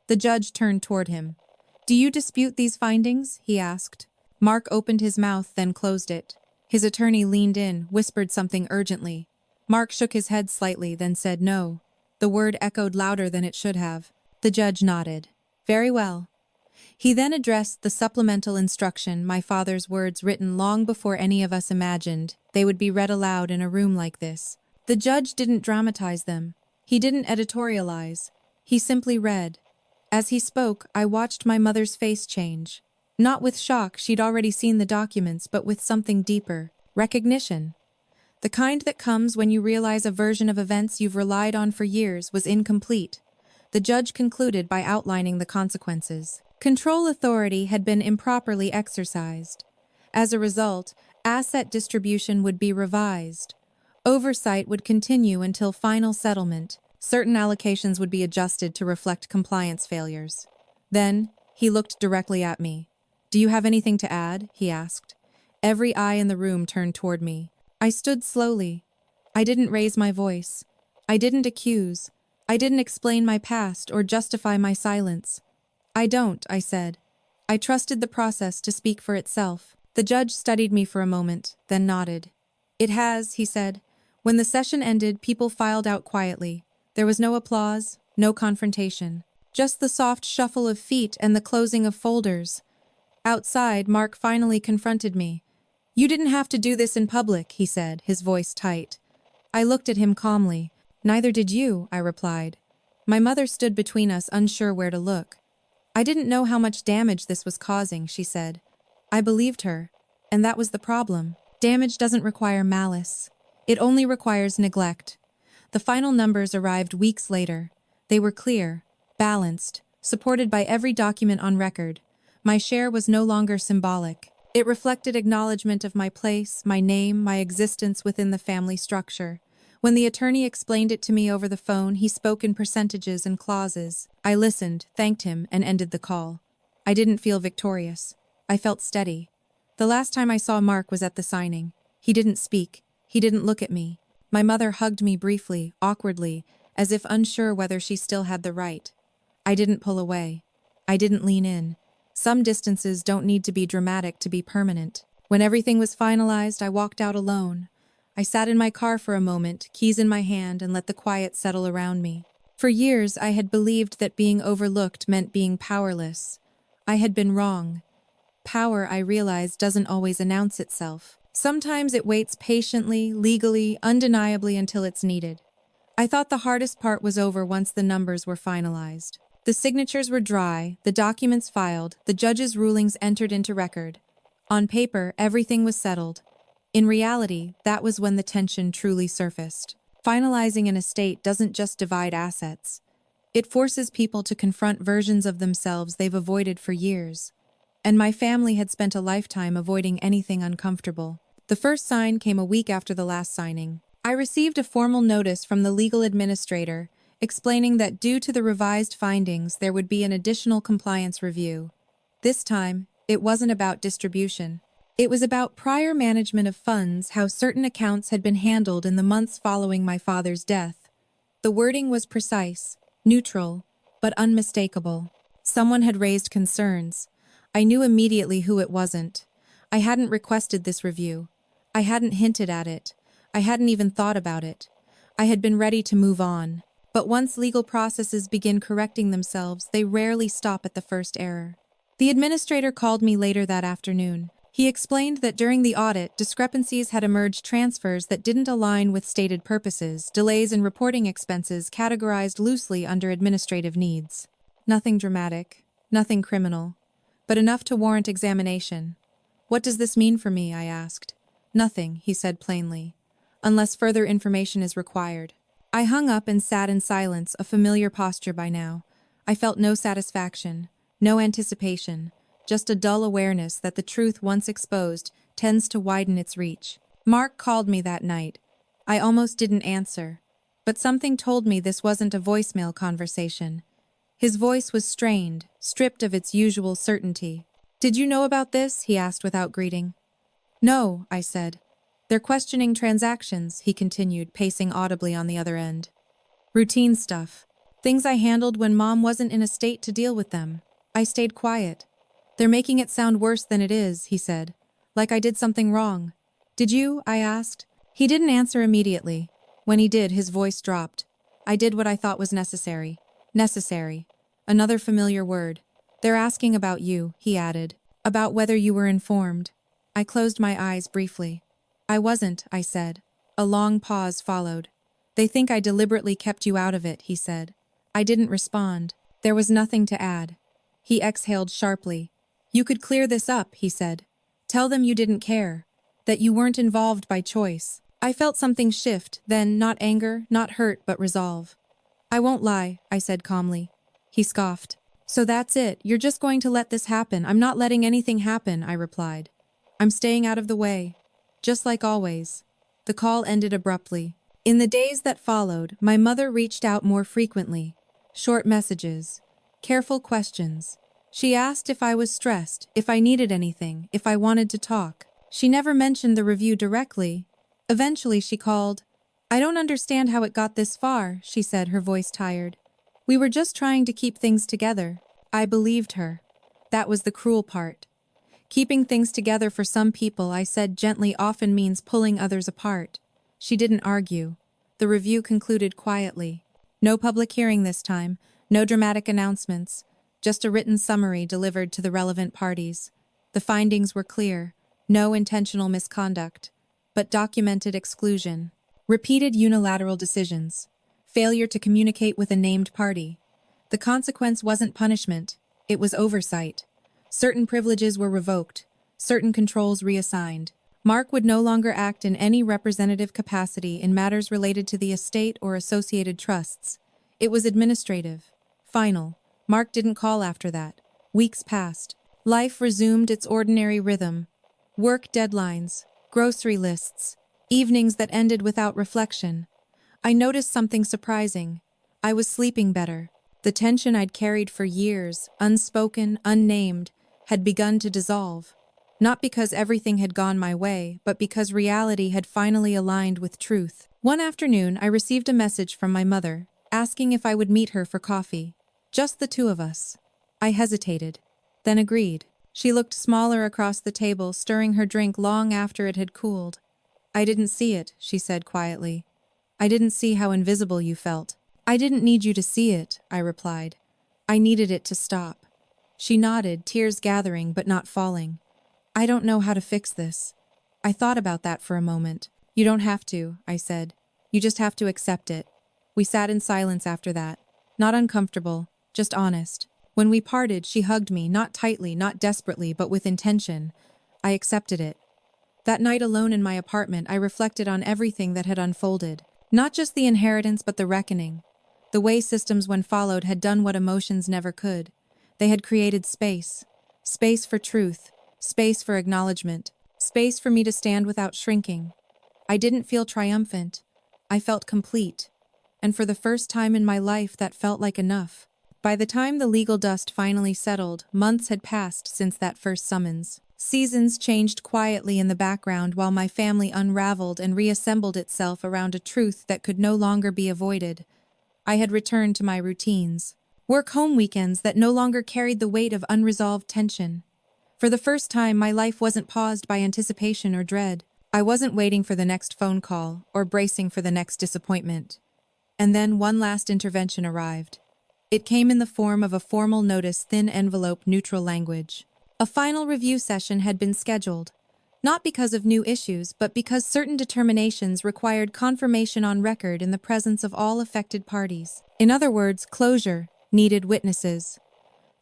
The judge turned toward him. "Do you dispute these findings?" he asked. Mark opened his mouth, then closed it. His attorney leaned in, whispered something urgently. Mark shook his head slightly, then said no. The word echoed louder than it should have. The judge nodded. Very well. He then addressed the supplemental instruction, my father's words written long before any of us imagined they would be read aloud in a room like this. The judge didn't dramatize them. He didn't editorialize. He simply read. As he spoke, I watched my mother's face change. Not with shock, she'd already seen the documents, but with something deeper. Recognition. The kind that comes when you realize a version of events you've relied on for years was incomplete. The judge concluded by outlining the consequences. Control authority had been improperly exercised. As a result, asset distribution would be revised. Oversight would continue until final settlement. Certain allocations would be adjusted to reflect compliance failures. Then, he looked directly at me. Do you have anything to add? He asked. Every eye in the room turned toward me. I stood slowly. I didn't raise my voice. I didn't accuse. I didn't explain my past or justify my silence. I don't, I said. I trusted the process to speak for itself. The judge studied me for a moment, then nodded. It has, he said. When the session ended, people filed out quietly. There was no applause, no confrontation. Just the soft shuffle of feet and the closing of folders. Outside, Mark finally confronted me. You didn't have to do this in public, he said, his voice tight. I looked at him calmly. Neither did you, I replied. My mother stood between us, unsure where to look. I didn't know how much damage this was causing, she said. I believed her, and that was the problem. Damage doesn't require malice. It only requires neglect. The final numbers arrived weeks later. They were clear, balanced, supported by every document on record. My share was no longer symbolic. It reflected acknowledgement of my place, my name, my existence within the family structure. When the attorney explained it to me over the phone, he spoke in percentages and clauses. I listened, thanked him, and ended the call. I didn't feel victorious. I felt steady. The last time I saw Mark was at the signing. He didn't speak. He didn't look at me. My mother hugged me briefly, awkwardly, as if unsure whether she still had the right. I didn't pull away. I didn't lean in. Some distances don't need to be dramatic to be permanent. When everything was finalized, I walked out alone. I sat in my car for a moment, keys in my hand, and let the quiet settle around me. For years, I had believed that being overlooked meant being powerless. I had been wrong. Power, I realized, doesn't always announce itself. Sometimes it waits patiently, legally, undeniably until it's needed. I thought the hardest part was over once the numbers were finalized. The signatures were dry, the documents filed, the judge's rulings entered into record. On paper, everything was settled. In reality, that was when the tension truly surfaced. Finalizing an estate doesn't just divide assets. It forces people to confront versions of themselves they've avoided for years. And my family had spent a lifetime avoiding anything uncomfortable. The first sign came a week after the last signing. I received a formal notice from the legal administrator explaining that due to the revised findings, there would be an additional compliance review. This time, it wasn't about distribution. It was about prior management of funds, how certain accounts had been handled in the months following my father's death. The wording was precise, neutral, but unmistakable. Someone had raised concerns. I knew immediately who it wasn't. I hadn't requested this review. I hadn't hinted at it. I hadn't even thought about it. I had been ready to move on. But once legal processes begin correcting themselves, they rarely stop at the first error. The administrator called me later that afternoon. He explained that during the audit, discrepancies had emerged, transfers that didn't align with stated purposes, delays in reporting expenses categorized loosely under administrative needs. Nothing dramatic, nothing criminal, but enough to warrant examination. What does this mean for me? I asked. Nothing, he said plainly, unless further information is required. I hung up and sat in silence, a familiar posture by now. I felt no satisfaction, no anticipation, just a dull awareness that the truth once exposed tends to widen its reach. Mark called me that night. I almost didn't answer, but something told me this wasn't a voicemail conversation. His voice was strained, stripped of its usual certainty. Did you know about this? He asked without greeting. No, I said. They're questioning transactions, he continued, pacing audibly on the other end. Routine stuff. Things I handled when Mom wasn't in a state to deal with them. I stayed quiet. They're making it sound worse than it is, he said. Like I did something wrong. Did you? I asked. He didn't answer immediately. When he did, his voice dropped. I did what I thought was necessary. Necessary. Another familiar word. They're asking about you, he added. About whether you were informed. I closed my eyes briefly. I wasn't, I said. A long pause followed. They think I deliberately kept you out of it, he said. I didn't respond. There was nothing to add. He exhaled sharply. You could clear this up, he said. Tell them you didn't care. That you weren't involved by choice. I felt something shift, then not anger, not hurt, but resolve. I won't lie, I said calmly. He scoffed. So that's it, you're just going to let this happen. I'm not letting anything happen, I replied. I'm staying out of the way. Just like always. The call ended abruptly. In the days that followed, my mother reached out more frequently. Short messages. Careful questions. She asked if I was stressed, if I needed anything, if I wanted to talk. She never mentioned the review directly. Eventually she called. I don't understand how it got this far, she said, her voice tired. We were just trying to keep things together. I believed her. That was the cruel part. Keeping things together for some people, I said gently, often means pulling others apart. She didn't argue. The review concluded quietly. No public hearing this time, no dramatic announcements, just a written summary delivered to the relevant parties. The findings were clear. No intentional misconduct, but documented exclusion. Repeated unilateral decisions. Failure to communicate with a named party. The consequence wasn't punishment, it was oversight. Certain privileges were revoked, certain controls reassigned. Mark would no longer act in any representative capacity in matters related to the estate or associated trusts. It was administrative. Final. Mark didn't call after that. Weeks passed. Life resumed its ordinary rhythm. Work deadlines, grocery lists, evenings that ended without reflection. I noticed something surprising. I was sleeping better. The tension I'd carried for years, unspoken, unnamed, had begun to dissolve. Not because everything had gone my way, but because reality had finally aligned with truth. One afternoon, I received a message from my mother, asking if I would meet her for coffee. Just the two of us. I hesitated, then agreed. She looked smaller across the table, stirring her drink long after it had cooled. I didn't see it, she said quietly. I didn't see how invisible you felt. I didn't need you to see it, I replied. I needed it to stop. She nodded, tears gathering but not falling. I don't know how to fix this. I thought about that for a moment. You don't have to, I said. You just have to accept it. We sat in silence after that. Not uncomfortable, just honest. When we parted, she hugged me, not tightly, not desperately, but with intention. I accepted it. That night alone in my apartment, I reflected on everything that had unfolded. Not just the inheritance, but the reckoning. The way systems, when followed, had done what emotions never could. They had created space. Space for truth. Space for acknowledgement. Space for me to stand without shrinking. I didn't feel triumphant. I felt complete. And for the first time in my life, that felt like enough. By the time the legal dust finally settled, months had passed since that first summons. Seasons changed quietly in the background while my family unraveled and reassembled itself around a truth that could no longer be avoided. I had returned to my routines. Work-home weekends that no longer carried the weight of unresolved tension. For the first time, my life wasn't paused by anticipation or dread. I wasn't waiting for the next phone call or bracing for the next disappointment. And then one last intervention arrived. It came in the form of a formal notice, thin envelope, neutral language. A final review session had been scheduled, not because of new issues, but because certain determinations required confirmation on record in the presence of all affected parties. In other words, closure needed witnesses.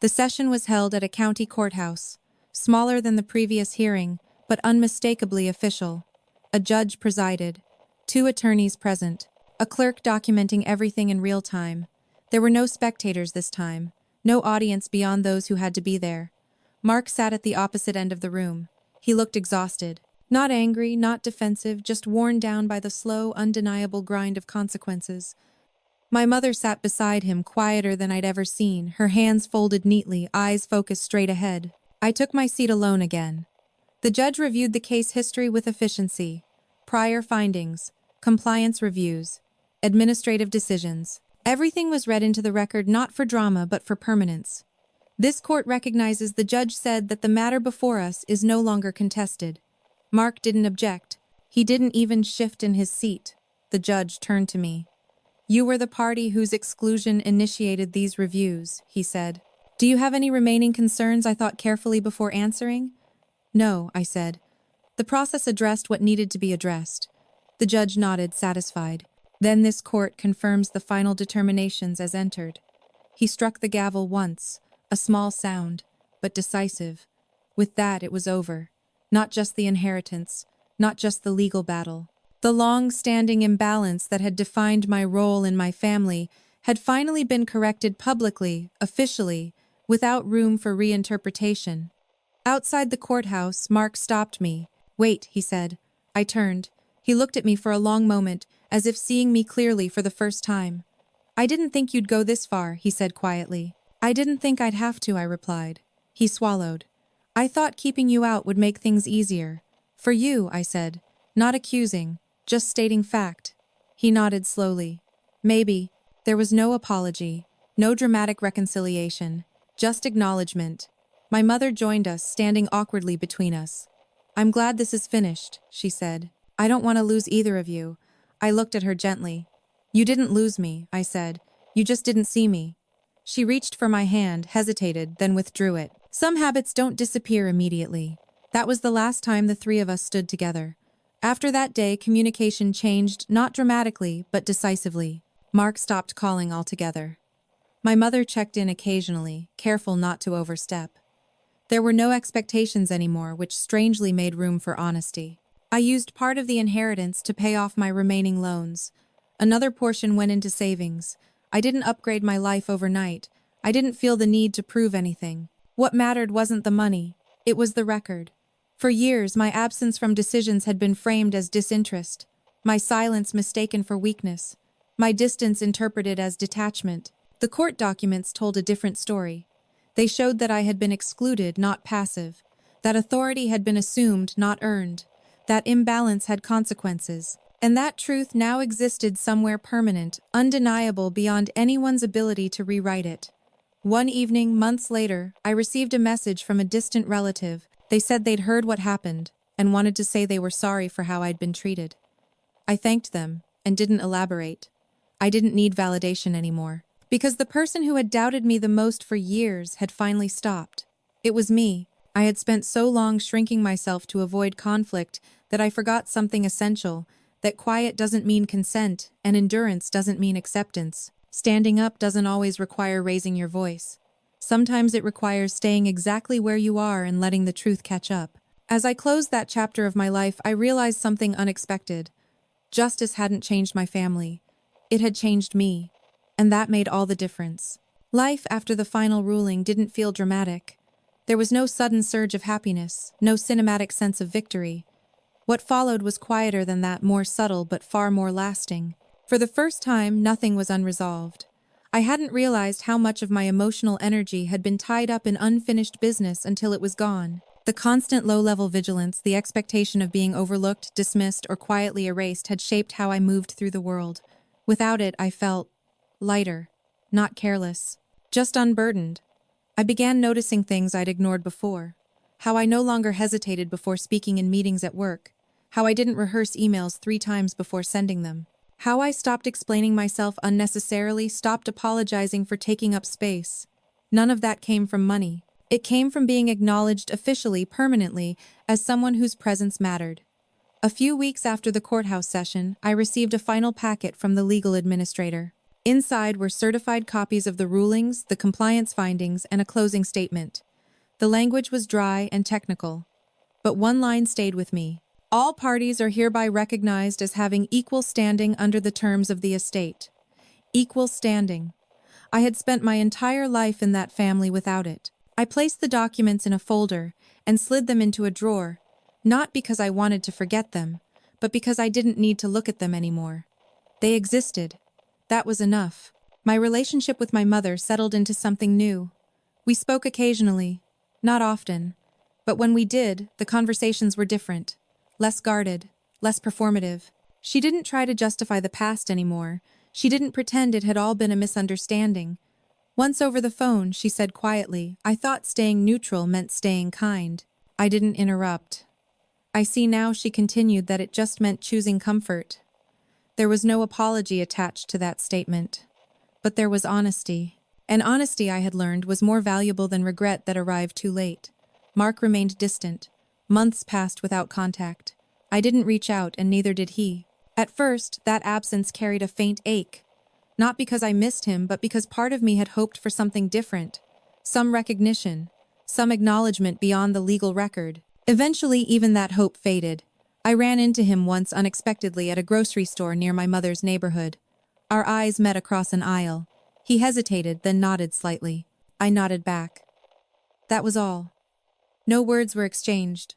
The session was held at a county courthouse, smaller than the previous hearing, but unmistakably official. A judge presided, 2 attorneys present, a clerk documenting everything in real time. There were no spectators this time, no audience beyond those who had to be there. Mark sat at the opposite end of the room. He looked exhausted. Not angry, not defensive, just worn down by the slow, undeniable grind of consequences. My mother sat beside him, quieter than I'd ever seen, her hands folded neatly, eyes focused straight ahead. I took my seat alone again. The judge reviewed the case history with efficiency. Prior findings, compliance reviews, administrative decisions. Everything was read into the record not for drama but for permanence. This court recognizes, the judge said, that the matter before us is no longer contested. Mark didn't object, He didn't even shift in his seat. The judge turned to me. "You were the party whose exclusion initiated these reviews," he said. "Do you have any remaining concerns?" I thought carefully before answering. "No," I said. The process addressed what needed to be addressed. The judge nodded, satisfied. "Then this court confirms the final determinations as entered." He struck the gavel once, a small sound, but decisive. With that, it was over. Not just the inheritance, not just the legal battle. The long-standing imbalance that had defined my role in my family had finally been corrected publicly, officially, without room for reinterpretation. Outside the courthouse, Mark stopped me. "Wait," he said. I turned. He looked at me for a long moment, as if seeing me clearly for the first time. "I didn't think you'd go this far," he said quietly. "I didn't think I'd have to," I replied. He swallowed. "I thought keeping you out would make things easier. For you," I said, not accusing, just stating fact. He nodded slowly. "Maybe." There was no apology, no dramatic reconciliation, just acknowledgement. My mother joined us, standing awkwardly between us. "I'm glad this is finished," she said. "I don't want to lose either of you." I looked at her gently. "You didn't lose me," I said. "You just didn't see me." She reached for my hand, hesitated, then withdrew it. Some habits don't disappear immediately. That was the last time the three of us stood together. After that day, communication changed, not dramatically, but decisively. Mark stopped calling altogether. My mother checked in occasionally, careful not to overstep. There were no expectations anymore, which strangely made room for honesty. I used part of the inheritance to pay off my remaining loans. Another portion went into savings. I didn't upgrade my life overnight. I didn't feel the need to prove anything. What mattered wasn't the money. It was the record. For years, my absence from decisions had been framed as disinterest, my silence mistaken for weakness, my distance interpreted as detachment. The court documents told a different story. They showed that I had been excluded, not passive, that authority had been assumed, not earned, that imbalance had consequences, and that truth now existed somewhere permanent, undeniable beyond anyone's ability to rewrite it. One evening, months later, I received a message from a distant relative. They said they'd heard what happened and wanted to say they were sorry for how I'd been treated. I thanked them and didn't elaborate. I didn't need validation anymore, because the person who had doubted me the most for years had finally stopped. It was me. I had spent so long shrinking myself to avoid conflict that I forgot something essential, that quiet doesn't mean consent, and endurance doesn't mean acceptance. Standing up doesn't always require raising your voice. Sometimes it requires staying exactly where you are and letting the truth catch up. As I closed that chapter of my life, I realized something unexpected. Justice hadn't changed my family. It had changed me. And that made all the difference. Life after the final ruling didn't feel dramatic. There was no sudden surge of happiness, no cinematic sense of victory. What followed was quieter than that, more subtle but far more lasting. For the first time, nothing was unresolved. I hadn't realized how much of my emotional energy had been tied up in unfinished business until it was gone. The constant low-level vigilance, the expectation of being overlooked, dismissed, or quietly erased had shaped how I moved through the world. Without it, I felt lighter, not careless, just unburdened. I began noticing things I'd ignored before. How I no longer hesitated before speaking in meetings at work. How I didn't rehearse emails 3 times before sending them. How I stopped explaining myself unnecessarily, stopped apologizing for taking up space. None of that came from money. It came from being acknowledged officially, permanently, as someone whose presence mattered. A few weeks after the courthouse session, I received a final packet from the legal administrator. Inside were certified copies of the rulings, the compliance findings, and a closing statement. The language was dry and technical, but one line stayed with me. All parties are hereby recognized as having equal standing under the terms of the estate. Equal standing. I had spent my entire life in that family without it. I placed the documents in a folder and slid them into a drawer, not because I wanted to forget them, but because I didn't need to look at them anymore. They existed. That was enough. My relationship with my mother settled into something new. We spoke occasionally, not often, but when we did, the conversations were different. Less guarded, less performative. She didn't try to justify the past anymore. She didn't pretend it had all been a misunderstanding. Once over the phone, she said quietly, "I thought staying neutral meant staying kind." I didn't interrupt. I see now, she continued, that it just meant choosing comfort. There was no apology attached to that statement. But there was honesty. And honesty, I had learned, was more valuable than regret that arrived too late. Mark remained distant. Months passed without contact. I didn't reach out, and neither did he. At first, that absence carried a faint ache. Not because I missed him, but because part of me had hoped for something different. Some recognition. Some acknowledgement beyond the legal record. Eventually, even that hope faded. I ran into him once unexpectedly at a grocery store near my mother's neighborhood. Our eyes met across an aisle. He hesitated, then nodded slightly. I nodded back. That was all. No words were exchanged.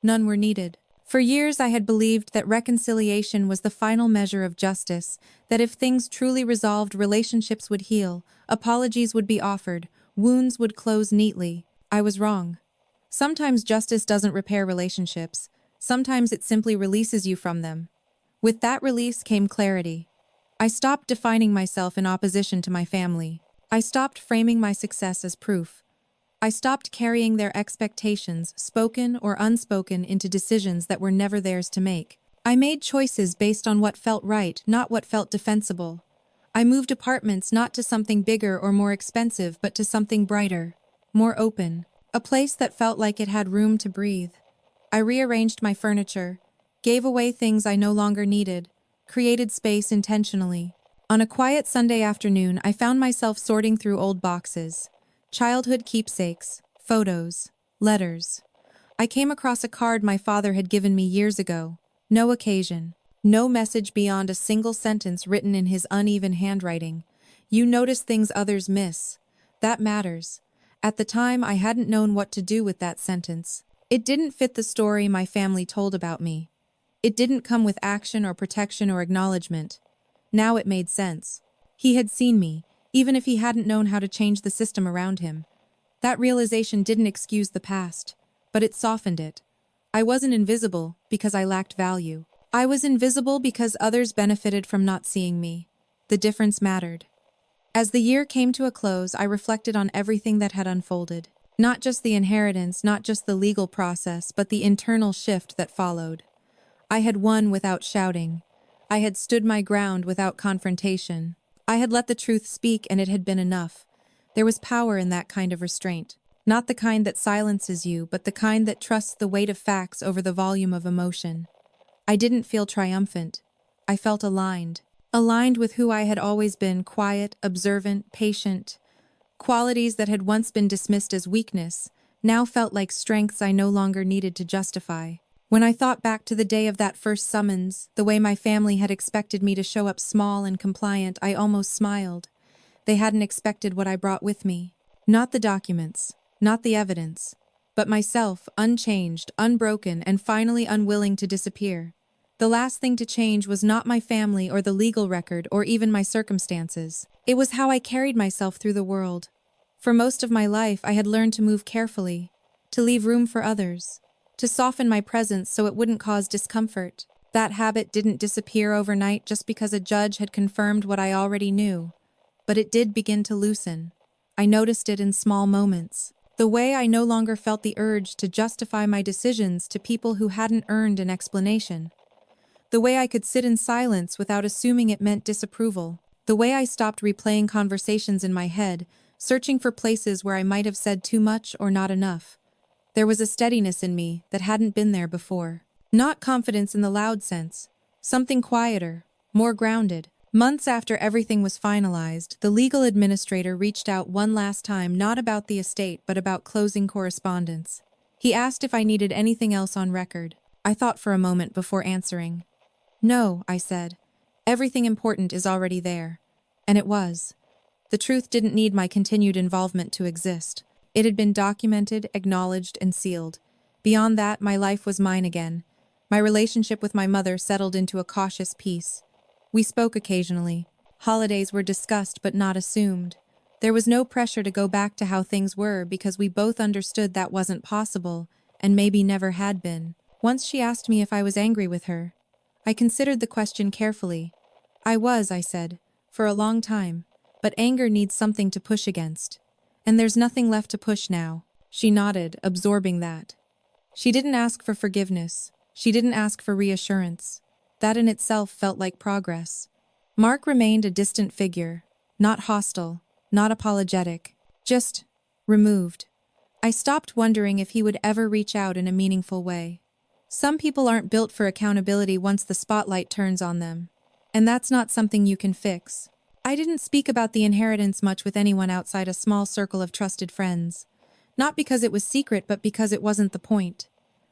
None were needed. For years I had believed that reconciliation was the final measure of justice, that if things truly resolved, relationships would heal, apologies would be offered, wounds would close neatly. I was wrong. Sometimes justice doesn't repair relationships. Sometimes it simply releases you from them. With that release came clarity. I stopped defining myself in opposition to my family. I stopped framing my success as proof. I stopped carrying their expectations, spoken or unspoken, into decisions that were never theirs to make. I made choices based on what felt right, not what felt defensible. I moved apartments not to something bigger or more expensive, but to something brighter, more open, a place that felt like it had room to breathe. I rearranged my furniture, gave away things I no longer needed, created space intentionally. On a quiet Sunday afternoon, I found myself sorting through old boxes. Childhood keepsakes, photos, letters. I came across a card my father had given me years ago. No occasion. No message beyond a single sentence written in his uneven handwriting. You notice things others miss. That matters. At the time, I hadn't known what to do with that sentence. It didn't fit the story my family told about me. It didn't come with action or protection or acknowledgement. Now it made sense. He had seen me, even if he hadn't known how to change the system around him. That realization didn't excuse the past, but it softened it. I wasn't invisible because I lacked value. I was invisible because others benefited from not seeing me. The difference mattered. As the year came to a close, I reflected on everything that had unfolded. Not just the inheritance, not just the legal process, but the internal shift that followed. I had won without shouting. I had stood my ground without confrontation. I had let the truth speak, and it had been enough. There was power in that kind of restraint. Not the kind that silences you, but the kind that trusts the weight of facts over the volume of emotion. I didn't feel triumphant. I felt aligned. Aligned with who I had always been: quiet, observant, patient. Qualities that had once been dismissed as weakness now felt like strengths I no longer needed to justify. When I thought back to the day of that first summons, the way my family had expected me to show up small and compliant, I almost smiled. They hadn't expected what I brought with me. Not the documents, not the evidence, but myself, unchanged, unbroken, and finally unwilling to disappear. The last thing to change was not my family or the legal record or even my circumstances. It was how I carried myself through the world. For most of my life, I had learned to move carefully, to leave room for others, to soften my presence so it wouldn't cause discomfort. That habit didn't disappear overnight just because a judge had confirmed what I already knew. But it did begin to loosen. I noticed it in small moments. The way I no longer felt the urge to justify my decisions to people who hadn't earned an explanation. The way I could sit in silence without assuming it meant disapproval. The way I stopped replaying conversations in my head, searching for places where I might have said too much or not enough. There was a steadiness in me that hadn't been there before. Not confidence in the loud sense. Something quieter, more grounded. Months after everything was finalized, the legal administrator reached out one last time, not about the estate but about closing correspondence. He asked if I needed anything else on record. I thought for a moment before answering. No, I said. Everything important is already there. And it was. The truth didn't need my continued involvement to exist. It had been documented, acknowledged, and sealed. Beyond that, my life was mine again. My relationship with my mother settled into a cautious peace. We spoke occasionally. Holidays were discussed but not assumed. There was no pressure to go back to how things were because we both understood that wasn't possible, and maybe never had been. Once she asked me if I was angry with her. I considered the question carefully. I was, I said, for a long time, but anger needs something to push against. And there's nothing left to push now. She nodded, absorbing that. She didn't ask for forgiveness. She didn't ask for reassurance. That in itself felt like progress. Mark remained a distant figure, not hostile, not apologetic, just removed. I stopped wondering if he would ever reach out in a meaningful way. Some people aren't built for accountability once the spotlight turns on them. And that's not something you can fix. I didn't speak about the inheritance much with anyone outside a small circle of trusted friends. Not because it was secret, but because it wasn't the point.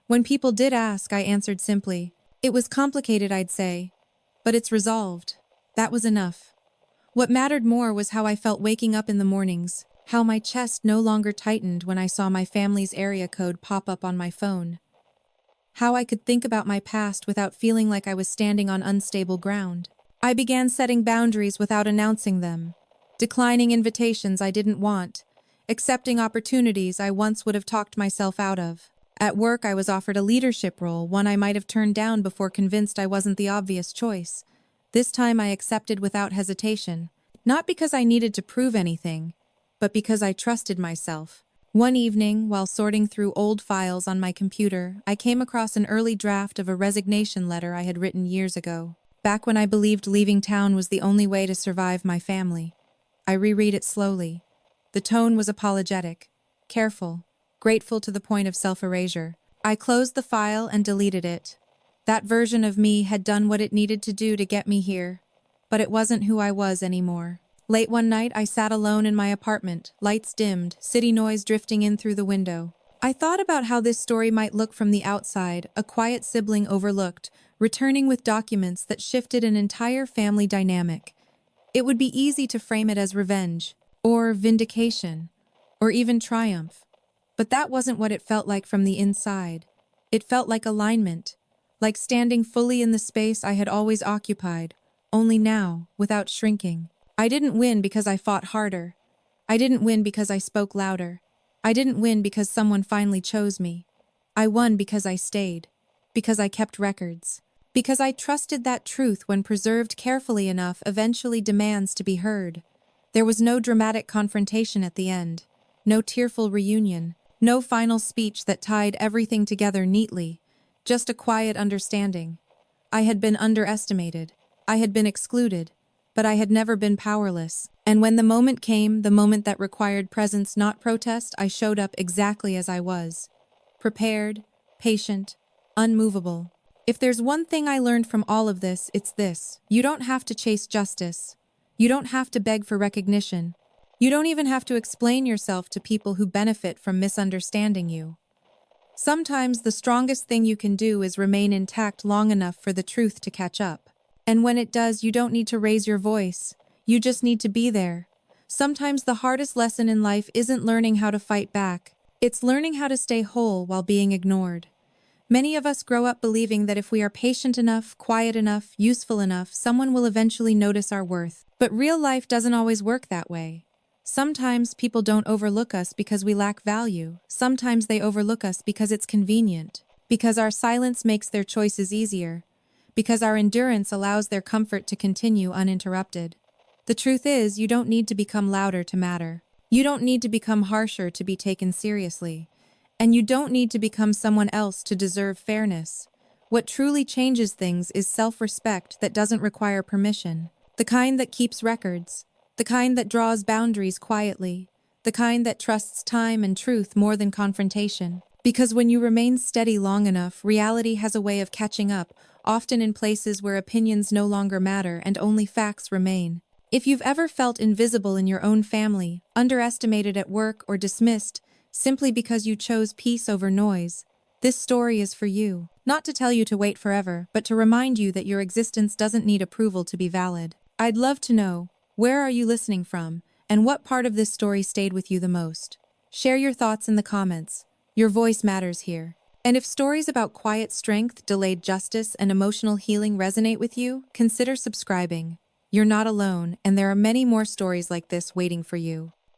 When people did ask, I answered simply. It was complicated, I'd say. But it's resolved. That was enough. What mattered more was how I felt waking up in the mornings, how my chest no longer tightened when I saw my family's area code pop up on my phone. How I could think about my past without feeling like I was standing on unstable ground. I began setting boundaries without announcing them, declining invitations I didn't want, accepting opportunities I once would have talked myself out of. At work, I was offered a leadership role, one I might have turned down before convinced I wasn't the obvious choice. This time I accepted without hesitation, not because I needed to prove anything, but because I trusted myself. One evening, while sorting through old files on my computer, I came across an early draft of a resignation letter I had written years ago, back when I believed leaving town was the only way to survive my family. I reread it slowly. The tone was apologetic, careful, grateful to the point of self-erasure. I closed the file and deleted it. That version of me had done what it needed to do to get me here, but it wasn't who I was anymore. Late one night, I sat alone in my apartment, lights dimmed, city noise drifting in through the window. I thought about how this story might look from the outside, a quiet sibling overlooked, returning with documents that shifted an entire family dynamic. It would be easy to frame it as revenge, or vindication, or even triumph. But that wasn't what it felt like from the inside. It felt like alignment, like standing fully in the space I had always occupied, only now, without shrinking. I didn't win because I fought harder. I didn't win because I spoke louder. I didn't win because someone finally chose me. I won because I stayed, because I kept records, because I trusted that truth, when preserved carefully enough, eventually demands to be heard. There was no dramatic confrontation at the end, no tearful reunion, no final speech that tied everything together neatly, just a quiet understanding. I had been underestimated. I had been excluded. But I had never been powerless. And when the moment came, the moment that required presence, not protest, I showed up exactly as I was. Prepared, patient, unmovable. If there's one thing I learned from all of this, it's this. You don't have to chase justice. You don't have to beg for recognition. You don't even have to explain yourself to people who benefit from misunderstanding you. Sometimes the strongest thing you can do is remain intact long enough for the truth to catch up. And when it does, you don't need to raise your voice. You just need to be there. Sometimes the hardest lesson in life isn't learning how to fight back. It's learning how to stay whole while being ignored. Many of us grow up believing that if we are patient enough, quiet enough, useful enough, someone will eventually notice our worth. But real life doesn't always work that way. Sometimes people don't overlook us because we lack value. Sometimes they overlook us because it's convenient, because our silence makes their choices easier, because our endurance allows their comfort to continue uninterrupted. The truth is, you don't need to become louder to matter. You don't need to become harsher to be taken seriously. And you don't need to become someone else to deserve fairness. What truly changes things is self-respect that doesn't require permission. The kind that keeps records. The kind that draws boundaries quietly. The kind that trusts time and truth more than confrontation. Because when you remain steady long enough, reality has a way of catching up, often in places where opinions no longer matter and only facts remain. If you've ever felt invisible in your own family, underestimated at work, or dismissed simply because you chose peace over noise, this story is for you. Not to tell you to wait forever, but to remind you that your existence doesn't need approval to be valid. I'd love to know, where are you listening from, and what part of this story stayed with you the most? Share your thoughts in the comments. Your voice matters here. And if stories about quiet strength, delayed justice, and emotional healing resonate with you, consider subscribing. You're not alone, and there are many more stories like this waiting for you.